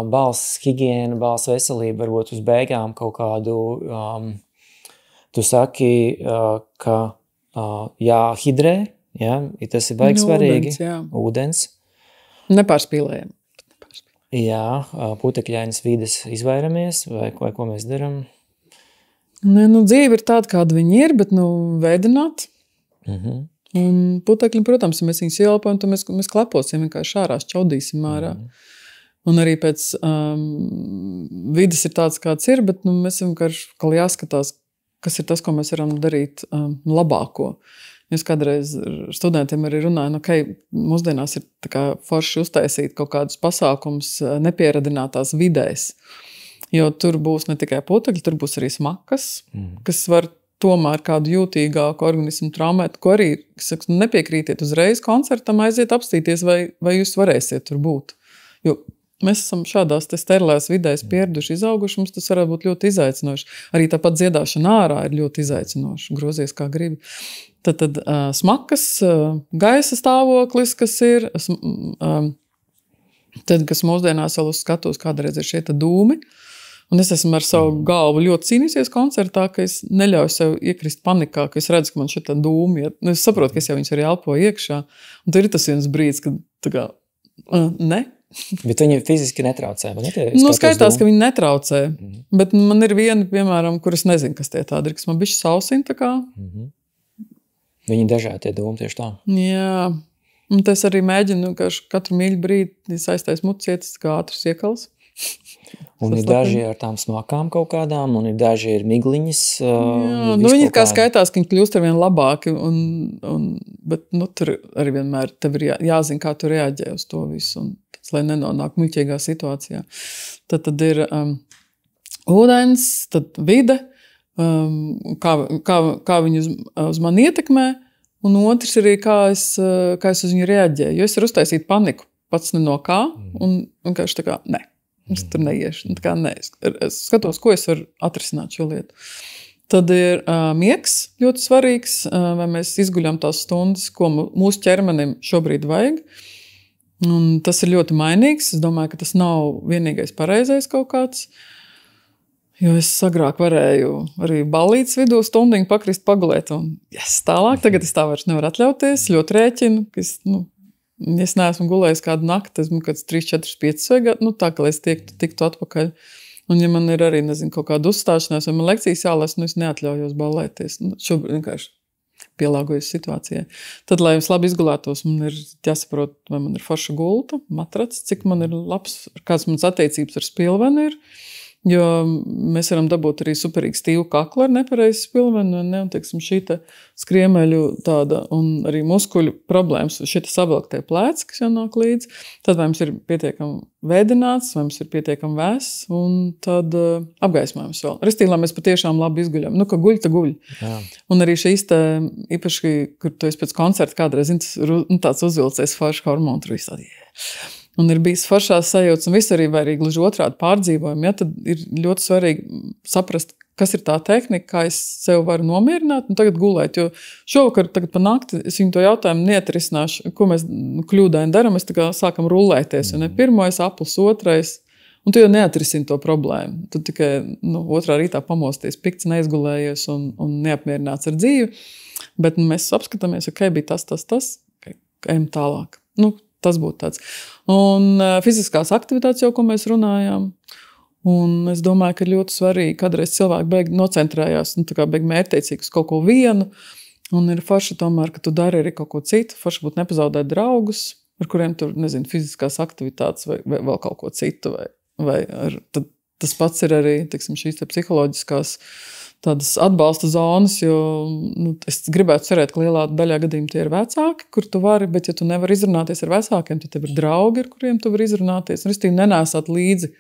balss higiēna, balss veselība, varbūt uz beigām kaut kādu, tu saki, ka jāhidrē, ja, tas ir baigi svarīgi. Ūdens. Nepārspīlējam. Jā, putekļainas vides izvairamies, vai ko mēs daram? Dzīve ir tāda, kāda viņi ir, bet veidināt. Un putekļi, protams, ja mēs viņus ieelpojam, tad mēs kleposim, vienkārši ārā šķaudīsim ārā. Un arī pēc vides ir tāds, kāds ir, bet mēs vienkārši jāskatās, kas ir tas, ko mēs varam darīt labāko. Es kādreiz ar studentiem arī runāju, mūsdienās ir tā kā forši uztaisīt kaut kādus pasākumus nepieradinātās vidēs. Jo tur būs ne tikai putekļi, tur būs arī smakas, kas var tomēr kādu jūtīgāku organismu traumēt, ko arī, nepiekrītiet uzreiz koncertam, aiziet apstīties, vai jūs varēsiet tur būt. Jo mēs esam šādās sterilēs vidēs pieraduši, izauguši, mums tas varētu būt ļoti izaicinoši. Arī tāpat dziedāšana ārā ir ļoti izaicinoši, grozies kā gribi. Tad smakas, gaisa stāvoklis, kas ir, tad, kas mūsdienās vēl uz skatos, kādreiz ir šie dūmi. Un es esmu ar savu galvu ļoti cīnīsies koncertā, ka es neļauju sev iekrist panikā, ka es redzu, ka man šeit dūmi ir. Es saprotu, ka es jau viņus arī elpoju iekšā. Un tur ir tas viens brīdis, kad tā kā, ne. Bet viņi fiziski netraucē, vai ne? Skaitās, ka viņi netraucē. Bet man ir viena, piemēram, kur es nezinu, kas tie tādi ir, kas man bišķi sausina tā kā. Viņi dažādi tie dūmi tieši tā. Jā. Un es arī mēģinu, ka katru mīļu brīdi saistais mucietis kā ātrs iekals. Un ir daži ar tām smakām kaut kādām, un ir daži ir migliņas. Jā, viņi kā skaitās, ka viņi kļūst ar vien labāki, bet tur arī vienmēr tev ir jāzina, kā tu reaģē uz to visu, lai nenonāk muļķīgā situācijā. Tad ir ūdens, tad vide, kā viņi uz mani ietekmē, un otrs arī, kā es uz viņu reaģēju. Jo es varu uztaisīt paniku pats ne no kā, un vienkārši tā kā, ne. Es tur neiešu. Es skatos, ko es varu atrisināt šo lietu. Tad ir miegs ļoti svarīgs, vai mēs izguļam tās stundas, ko mūsu ķermenim šobrīd vajag. Un tas ir ļoti mainīgs. Es domāju, ka tas nav vienīgais pareizais kaut kāds. Jo es agrāk varēju arī ballītes vidū stundiņu pakrist pagulēt. Un tālāk, tagad es tā vairs nevaru atļauties. Ļoti rēķinu, ka es neesmu gulējis kādu nakti, esmu kāds 3, 4, 5 vai tā, ka es tiktu atpakaļ. Un ja man ir arī, kaut kāda uzstāšanās vai man lekcijas jālas, es neatļaujos ballēties. Šobrīd vienkārši pielāgojos situācijai. Tad, lai es labi izgulētos, man ir jāsaprot, vai man ir forša gulta, matracs, cik man ir labs, kāds mans attiecības ar spilveni ir. Jo mēs varam dabūt arī superīgi stīvu kaklu ar nepareizi spilveni, un teiksim, šī skriemeļu tāda un arī muskuļu problēmas, šī savilktie plēci, kas jau nāk līdzi, tad vai mums ir pietiekami vēdināts, vai mums ir pietiekami vēss, un tad apgaismojums vēl. Restīvi, lai mēs patiešām labi izguļam. Ka guļ, ta guļ. Jā. Un arī šīs īpaši, kur tu esi pēc koncerta kādreiz, tāds uzvilcies forša hormonu, tur viss un ir bijis foršās sajūtas, un viss arī gluži otrādi pārdzīvojumi. Ja, tad ir ļoti svarīgi saprast, kas ir tā tehnika, kā es sev varu nomierināt un tagad gulēt. Jo šovakar, tagad pa nakti, es viņu to jautājumu neatrisināšu, ko mēs kļūdaini daram, mēs tā kā sākam rullēties. Un pirmais, aplis, otrais, un tu jau neatrisini to problēmu. Tu tikai otrā rītā pamosties, pikts, neizgulējies un neapmierināts ar dzīvi. Bet mēs apskatāmies, ok, bija tas, ejam tālāk. Tas būtu tāds. Un fiziskās aktivitātes jau, ko mēs runājām. Un es domāju, ka ir ļoti svarīgi, kādreiz cilvēki beig nocentrējās un tā kā beig mērķtiecīgi uz kaut ko vienu. Un ir forši tomēr, ka tu dari arī kaut ko citu. Forši būtu nepazaudēt draugus, ar kuriem tur, fiziskās aktivitātes vai vēl kaut ko citu. Tad tas pats ir arī, teiksim, šīs psiholoģiskās tādas atbalsta zonas, jo es gribētu cerēt, ka lielā daļā gadījumu tie ir vecāki, kur tu vari, bet ja tu nevari izrunāties ar vecākiem, tad tev ir draugi, ar kuriem tu vari izrunāties, un es tīm nenēsāt līdzi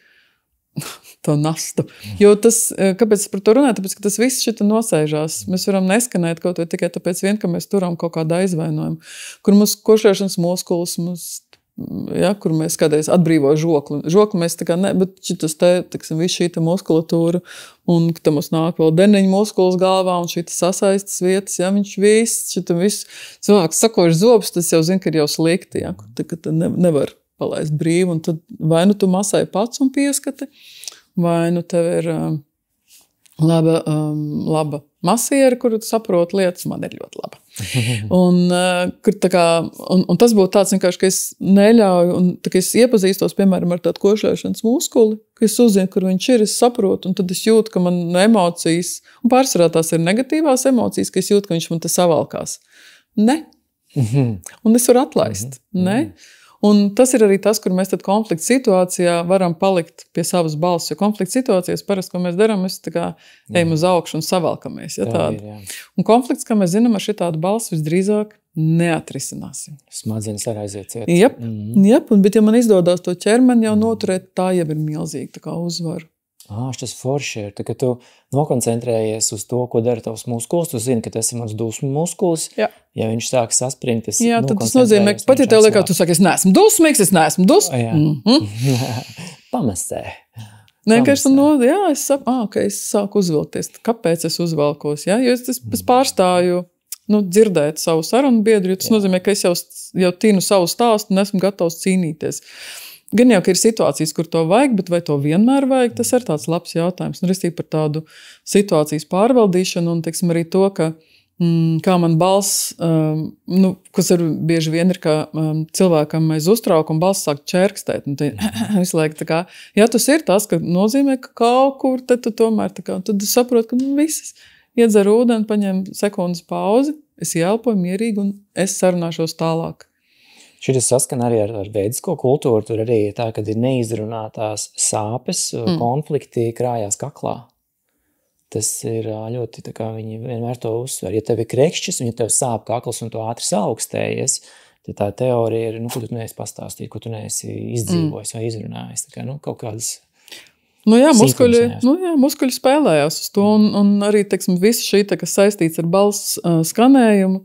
to nastu. Jo tas, kāpēc es par to runāju, tāpēc, ka tas viss šita nosēžās. Mēs varam neskanēt kaut vai tikai tāpēc vien, ka mēs turam kaut kādu aizvainojumu, kur mūsu košēšanas muskulis, kur mēs kādreiz atbrīvo žokli. Žokli mēs tā kā ne, bet šitas viss šī muskulatūra, un ka mums nāk vēl deniņu muskulis galvā, un šī sasaistas vietas, viņš viss, cilvēks sakoši zobs, tas jau zina, ka ir jau slikti, ka nevar palaist brīvi, un tad vai tu masai pats un pieskati, vai tev ir laba masiera, kur tu saproti lietas, man ir ļoti laba. Un tas būtu tāds vienkārši, ka es neļauju, un tā, ka es iepazīstos, piemēram, ar tādu košļošanas muskuli, ka es uzzinu, kur viņš ir, es saprotu, un tad es jūtu, ka man emocijas, un pārsvarā tās ir negatīvās emocijas, ka es jūtu, ka viņš man te savalkās. Ne. Un es varu atlaist. Ne. Un tas ir arī tas, kur mēs tad konflikta situācijā varam palikt pie savas balss, jo konflikta situācijas parasti, ko mēs darām, mēs tā kā ejam uz augšu un savalkamies. Ja, tādu. Un konflikts, kā mēs zinām, ar šitādu balsu visdrīzāk neatrisināsim. Smadzenes arī aiziet ciet. Jep, bet ja man izdodas to ķermeni jau noturēt, tā jau ir milzīga tā kā uzvara. Tas forši ir. Kad tu nokoncentrējies uz to, ko dara tavs muskulis, tu zini, ka tas ir mans dusmu muskulis. Jā. Ja viņš sāk saspringt, es jā, tad tas nozīmē, ka pat ja tev liekas, tu saki, es neesmu dusmīgs, es neesmu Pamestē. Es sāku uzvilkties. Kāpēc es uzvalkos? Ja? Jo es pārstāju dzirdēt savu sarunu biedru, jo tas nozīmē, ka es jau tīnu savu stāstu un esmu gatavs cīnīties. Gan jau, ka ir situācijas, kur to vajag, bet vai to vienmēr vajag, tas ir tāds labs jautājums. Restīvi par tādu situācijas pārvaldīšanu un, teiksim, arī to, ka kā man balss, kas ir bieži vien ir, ka cilvēkam aiz uztraukuma balss sāk čerkstēt. Visu laiku tā kā, tas ir tas, ka nozīmē, ka kaut kur te tu tomēr tā kā, tad saprot, ka visas iedzer ūdeni, paņem sekundes pauzi, es ieelpoju mierīgi un es sarunāšos tālāk. Šitas saskan arī ar vedisko kultūru. Tur arī ir tā, kad ir neizrunātās sāpes, konflikti krājās kaklā. Tas ir ļoti, tā kā viņi vienmēr to uzsver. Ja tev ir krekšķis un ja tev sāp kakls un tu ātri saaugstējies, tad tā teorija ir, ko tu neesi pastāstīt, ko tu neesi izdzīvojis vai izrunājis. Tā kā, kaut kādas... muskuļi spēlējās uz to, un arī, teiksim, visa šī, kas saistīts ar balss skanējumu,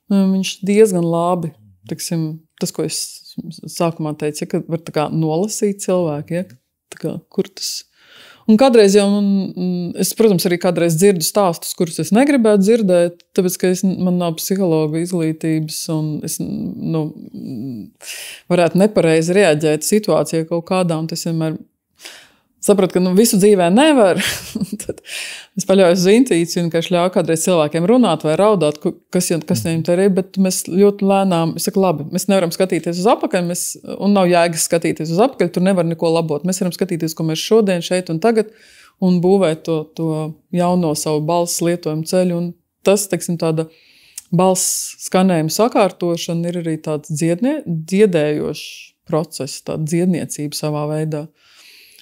viņš diezgan labi, teiksim, tas, ko es sākumā teicu, ka var tā kā nolasīt cilvēku, tā kā, kur tas... Un kādreiz jau, es, protams, arī kādreiz dzirdu stāstus, kurus es negribētu dzirdēt, tāpēc, ka man nav psihologa izglītības, un es, varētu nepareizi reaģēt situācijā kaut kādā, un tas vienmēr sapratu, ka visu dzīvē nevar. Tad es paļaujos uz intuīciju un ļauju kādreiz cilvēkiem runāt vai raudāt, kas viņiem te ir, bet mēs ļoti lēnām, es saku, labi, mēs nevaram skatīties uz apakaļ, un nav jēgas skatīties uz apakaļ, tur nevar neko labot. Mēs varam skatīties, ko mēs šodien, šeit un tagad, un būvēt to jauno savu balss lietojumu ceļu. Un tas, teiksim, tāda balss skanējuma sakārtošana ir arī tāds dziedējošs process, tāda dziedniecība savā veidā.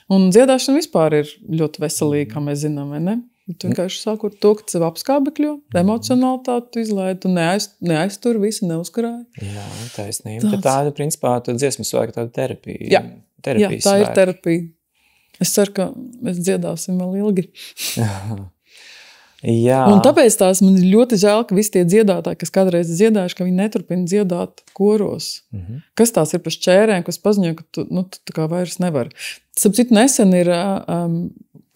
Un dziedāšana vispār ir ļoti veselīga, kā mēs zinām, vai ne? Tu vienkārši sāku ar to, ka sev apskābekļo, emocionalitāti tu izlaid, tu neaiztur visu, neuzkarāji. Jā, taisnība. Tāda, principā, tu dziesmas vajag tāda terapija. Jā, tā ir terapija. Es ceru, ka mēs dziedāsim vēl ilgi. Jā. Un tāpēc man ir ļoti žēl, ka visi tie dziedātāji, kas kādreiz dziedājuši, ka viņi neturpina dziedāt koros. Kas tās ir pa šķērēm, kas paziņoja, ka tu tā kā vairs nevar. Sapratu, nesen ir,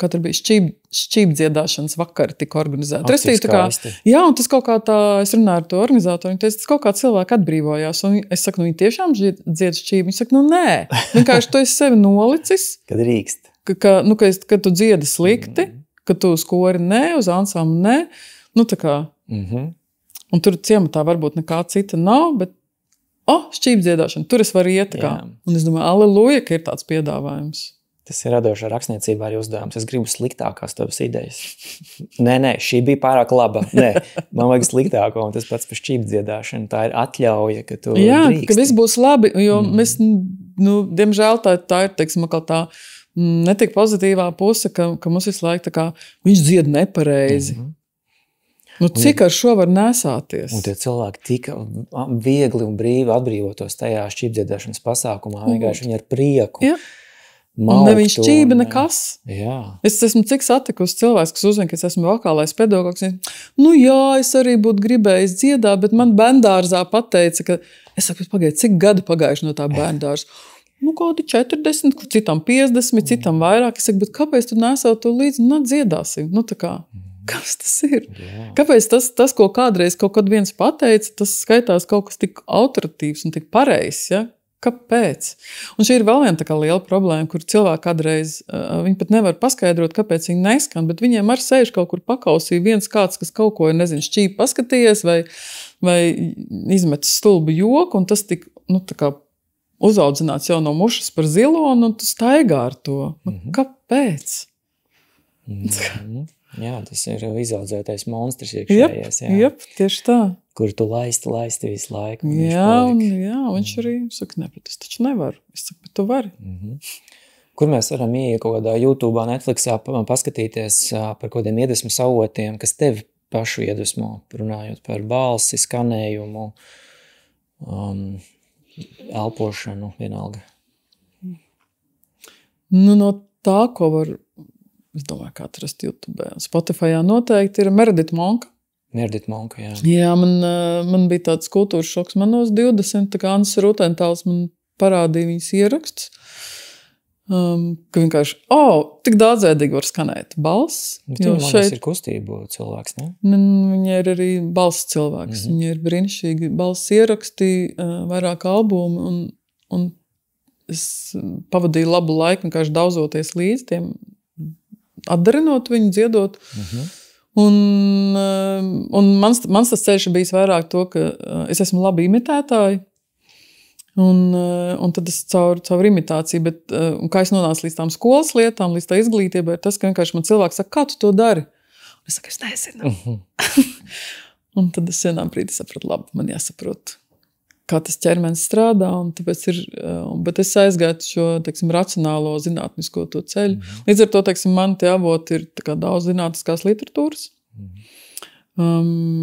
kā tur bija šķīb dziedāšanas vakari tika organizēti. Jā, un tas kaut kā tā, es runāju ar to organizatoru, un tas kaut kā cilvēki atbrīvojās, un es saku, viņi tiešām dzied šķīb, viņi saka, nē, vienkārši tu esi sevi nolicis. Kad rīkst. Ka tu dziedi slikti, ka tu uz kori nē, uz ansāmu nē, tā kā. Un tur ciematā varbūt nekā cita nav, bet, šķīb dziedāšana, tur es varu iet, kā. Un es domāju, aleluja, ka ir tāds piedāvājums. Tas ir radošā rakstniecībā arī uzdevums. Es gribu sliktākās tavas idejas. Nē, šī bija pārāk laba. Nē, man vajag sliktāko, un tas pats par šķīb dziedāšanu. Tā ir atļauja, ka tu drīksti. Ka viss būs labi, jo mēs, diemžēl tā ir, teiksim, tā netik pozitīvā puse, ka mums visu laiku tā kā viņš dzied nepareizi. Cik ar šo var nesāties? Un tie cilvēki tika viegli un brīvi atbrīvotos tajā šķīpdziedāšanas pasākumā. Vienkārši viņi ar prieku. Jā. Un neviņš šķība nekas. Jā. Es esmu cik satikusi cilvēks, kas uzzina, ka es esmu vokālais pedagogs. Es arī būtu gribējis dziedāt, bet man bērndārzā pateica, ka es saku, cik gadi pagājuši no tā bērndārza? Kādi 40, citam 50, citam vairāk. Es saku, bet kāpēc tu nesau to līdzi? Dziedāsim. Tā kā. Kas tas ir? Jā. Kāpēc tas, ko kādreiz kaut kad viens pateica, tas skaitās kaut kas tik autoritīvs un tik pareizs, ja? Kāpēc? Un šī ir vēl viena tā kā liela problēma, kur cilvēki kādreiz, viņi pat nevar paskaidrot, kāpēc viņi neskan, bet viņiem ar sēž kaut kur pakausī viens kāds, kas kaut ko, šķīpi paskatījies vai izmetis stulbu joku, un tas tik, tā kā uzaudzināts jau no mušas par zilonu, un tu staigā ar to. Kāpēc? Jā, tas ir izaudzētais monstrs iekšējais. Jā, tieši tā. Kur tu laisti visu laiku. Viņš arī saka, bet es taču nevaru. Es saku, bet tu vari. Kur mēs varam ieiet kaut kādā YouTube, Netflixā, paskatīties par kaut kādiem iedvesmas avotiem, kas tevi pašu iedvesmo, runājot par balsi, skanējumu, elpošanu, vienalga? No tā, ko var... Es domāju, kā atrast YouTube. Spotifyā noteikti ir Meredith Monka. Meredith Monka, jā. Jā, man bija tāds kultūras šoks. Manos 20, tā kā Ansis Rutentāls man parādīja viņas ierakstus. Ka vienkārši, tik daudzveidīgi var skanēt balss. Bet šeit ir kustību cilvēks, ne? Viņa ir arī balss cilvēks. Viņa ir brīnišķīgi balss ieraksti, vairāk albumi, un es pavadīju labu laiku vienkārši daudzoties līdz tiem atdarinot viņu, dziedot. Un mans tas ceļš bijis vairāk to, ka es esmu labi imitētāji, un tad es caur imitāciju, bet kā es nonācu līdz tām skolas lietām, līdz tā izglītībai, ir tas, ka vienkārši man cilvēks saka, kā tu to dari? Un es saku, es nezinu. Un tad es vienā brīdī sapratu, labi, man jāsaprot, kā tas ķermenis strādā, un tāpēc bet es aizgāju šo, teiksim, racionālo zinātnisko to ceļu. Līdz ar to, teiksim, man tie avoti ir tā kā daudz zinātniskās literatūras.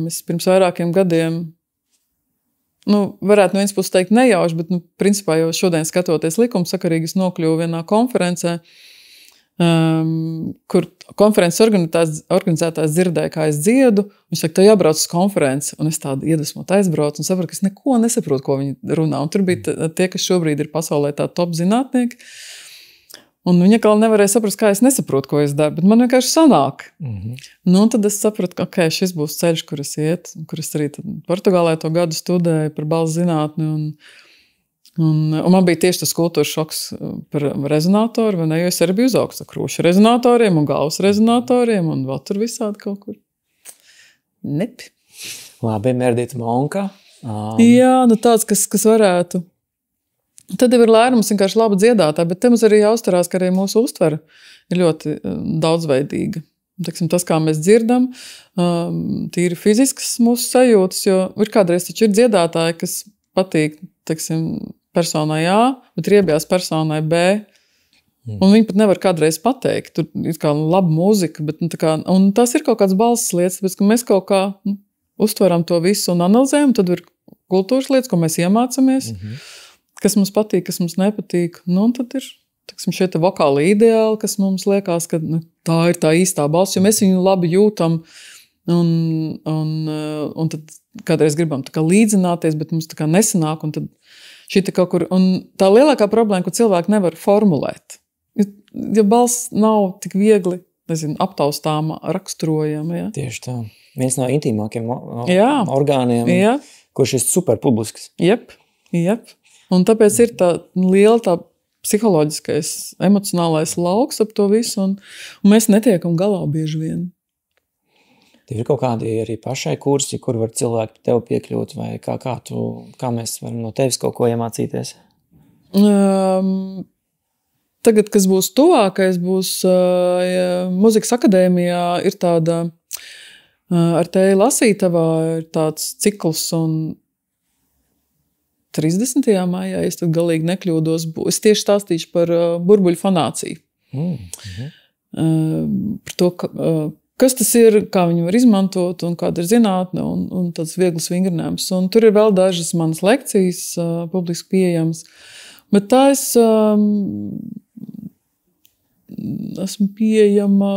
Es pirms vairākiem gadiem, varētu no vienas puses teikt nejauši, bet, principā jau šodien skatoties likumsakarīgi, es nokļuvu vienā konferencē, kur konferences organizētājs dzirdēja, kā es dziedu. Viņš saka, tev jābrauc uz konferenci. Un es tādu iedvesmot aizbraucu un sapratu, ka es neko nesaprotu, ko viņi runā. Un tur bija tie, kas šobrīd ir pasaulē tā top zinātnieki. Un viņa kā nevarēja saprast, kā es nesaprotu, ko es daru, bet man vienkārši sanāk. Un tad es sapratu, ka šis būs ceļš, kur es iet, kur es arī Portugālē to gadu studēju par balss zinātni. Un man bija tieši tas kultūras šoks par rezonatoru, vai ne, jo es arī biju uzaugs ar krūšu rezonatoriem un galvas rezonatoriem un vēl tur visādi kaut kur. Nep. Labi, Merdita Monka. Jā, tāds, kas varētu. Tad jau ir lērums vienkārši laba dziedātāja, bet te mums arī jāuztarās, ka arī mūsu uztvere ir ļoti daudzveidīga. Teiksim, tas, kā mēs dzirdam, tīri fiziskas mūsu sajūtas, jo ir kādreiz taču ir dziedātāji, kas patīk, teiksim, personai A, bet riebjās personai B. Un viņi pat nevar kādreiz pateikt. Tur ir kā laba mūzika, bet un tas ir kaut kāds balss lietas, tāpēc, ka mēs kaut kā uztveram to visu un analizējam, tad ir kultūras lietas, ko mēs iemācamies, kas mums patīk, kas mums nepatīk. Un tad ir, teiksim, šie te vokāli ideāli, kas mums liekas, ka tā ir tā īstā balss, jo mēs viņu labi jūtam un tad kādreiz gribam tā kā līdzināties, bet mums tā kā nesanāk, un tad šī te kaut kur, un tā lielākā problēma, ko cilvēki nevar formulēt, jo balss nav tik viegli, aptaustāma, raksturojama. Ja? Tieši tā. Viens no intīmākiem orgāniem, kurš ir super publisks. Jep. Un tāpēc ir tā liela tā psiholoģiskais, emocionālais lauks ap to visu, un mēs netiekam galā bieži vien. Tev ir kaut kādi arī pašai kursi, kur var cilvēki tev piekļūt, vai kā mēs varam no tevis kaut ko iemācīties? Tagad, kas būs tuvākais, būs Mūzikas akadēmijā ir tāda, ar Teju Lasītavā ir tāds cikls, un 30. maijā, es tad galīgi nekļūdos, es tieši stāstīšu par burbuļu fonāciju. Par to, kas tas ir, kā viņu var izmantot un kāda ir zinātne un tāds viegls vingrinājums. Un tur ir vēl dažas manas lekcijas publiski pieejamas. Bet tā es esmu pieejama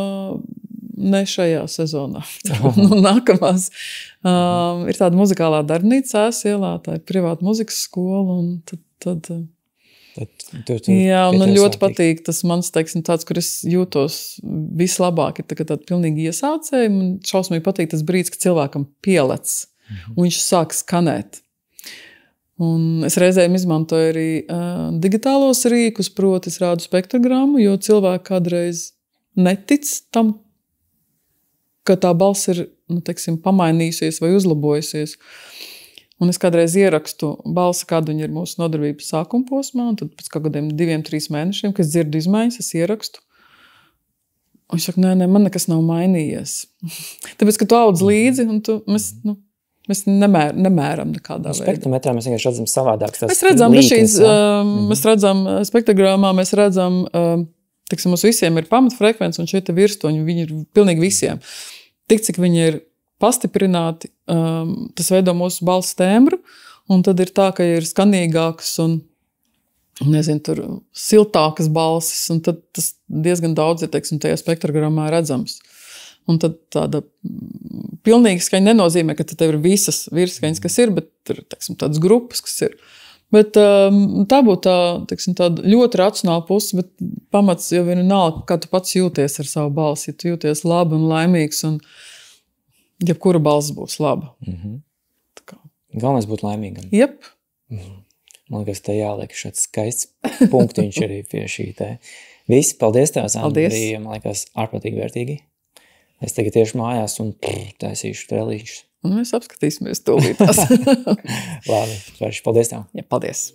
ne šajā sezonā. Nākamās ir tāda muzikālā darbnīca Ēsielā, tā ir privāta muzikas skola, un tad jā, un man ļoti patīk tas mans, teiksim, tāds, kur es jūtos vislabāk, ir tāda pilnīgi iesācēja. Man šausmīgi patīk tas brīdis, ka cilvēkam pielec, un viņš sāk skanēt. Un es reizēm izmantoju arī digitālos rīkus, proti es rādu spektrogrammu, jo cilvēki kādreiz netic tam, ka tā balss ir, teiksim, pamainījusies vai uzlabojusies. Un es kādreiz ierakstu balsi, kāda viņa ir mūsu nodarbības sākuma posmā, un tad pēc kādiem 2-3 mēnešiem, kad es dzirdu izmaiņas, es ierakstu. Un viņš saka, nē, man nekas nav mainījies. Tāpēc, ka tu audz līdzi, un mēs nemēram nekādā veidā. Spektrometrā mēs vienkārši redzam savādāk. Mēs redzam, mēs redzam spektrogrammā, mēs redzam, teiksim, mums visiem ir pamatfrekvence, un šie te virstoņi, viņi ir pilnīgi visiem. Tik, cik viņi ir pastiprināti, tas veido mūsu balss tembru, un tad ir tā, ka ir skanīgākas un, tur siltākas balsis, un tad tas diezgan daudz ir, teiksim, tajā spektrogrammā redzams. Un tad tāda pilnīga skaņa nenozīmē, ka tev ir visas virsskaņas, kas ir, bet ir, teiksim, tādas grupas, kas ir. Bet tā būtu tāda ļoti racionāla puse, bet pamats jau vienalga, kā tu pats jūties ar savu balsi. Ja tu jūties labi un laimīgs, un jebkura balss būs laba. Galvenais būt laimīgam. Jep. Man liekas, te jāliek šāds skaists punktiņš arī pie šī te. Visi, paldies tev, Sandra. Bija, man liekas, ārprātīgi vērtīgi. Es tagad tieši mājās un taisīšu trelīšus. Un mēs apskatīsimies tūlītās. Labi, paldies tev. Jā, paldies.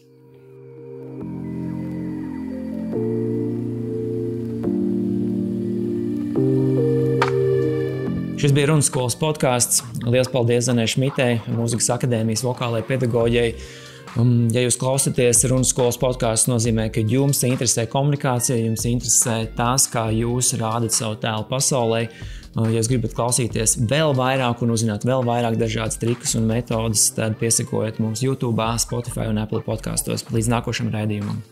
Šis bija Runskolas podcasts. Liels paldies Zanai Šmitei, Mūzikas akadēmijas vokālai pedagoģei. Ja jūs klausāties Runas skolas podcastu, nozīmē, ka jums interesē komunikācija, jums interesē tas, kā jūs rādat savu tēlu pasaulē. Ja jūs gribat klausīties vēl vairāk un uzzināt vēl vairāk dažādas trikus un metodas, tad piesakojiet mums YouTube, Spotify un Apple podkastos. Līdz nākošam raidījumam.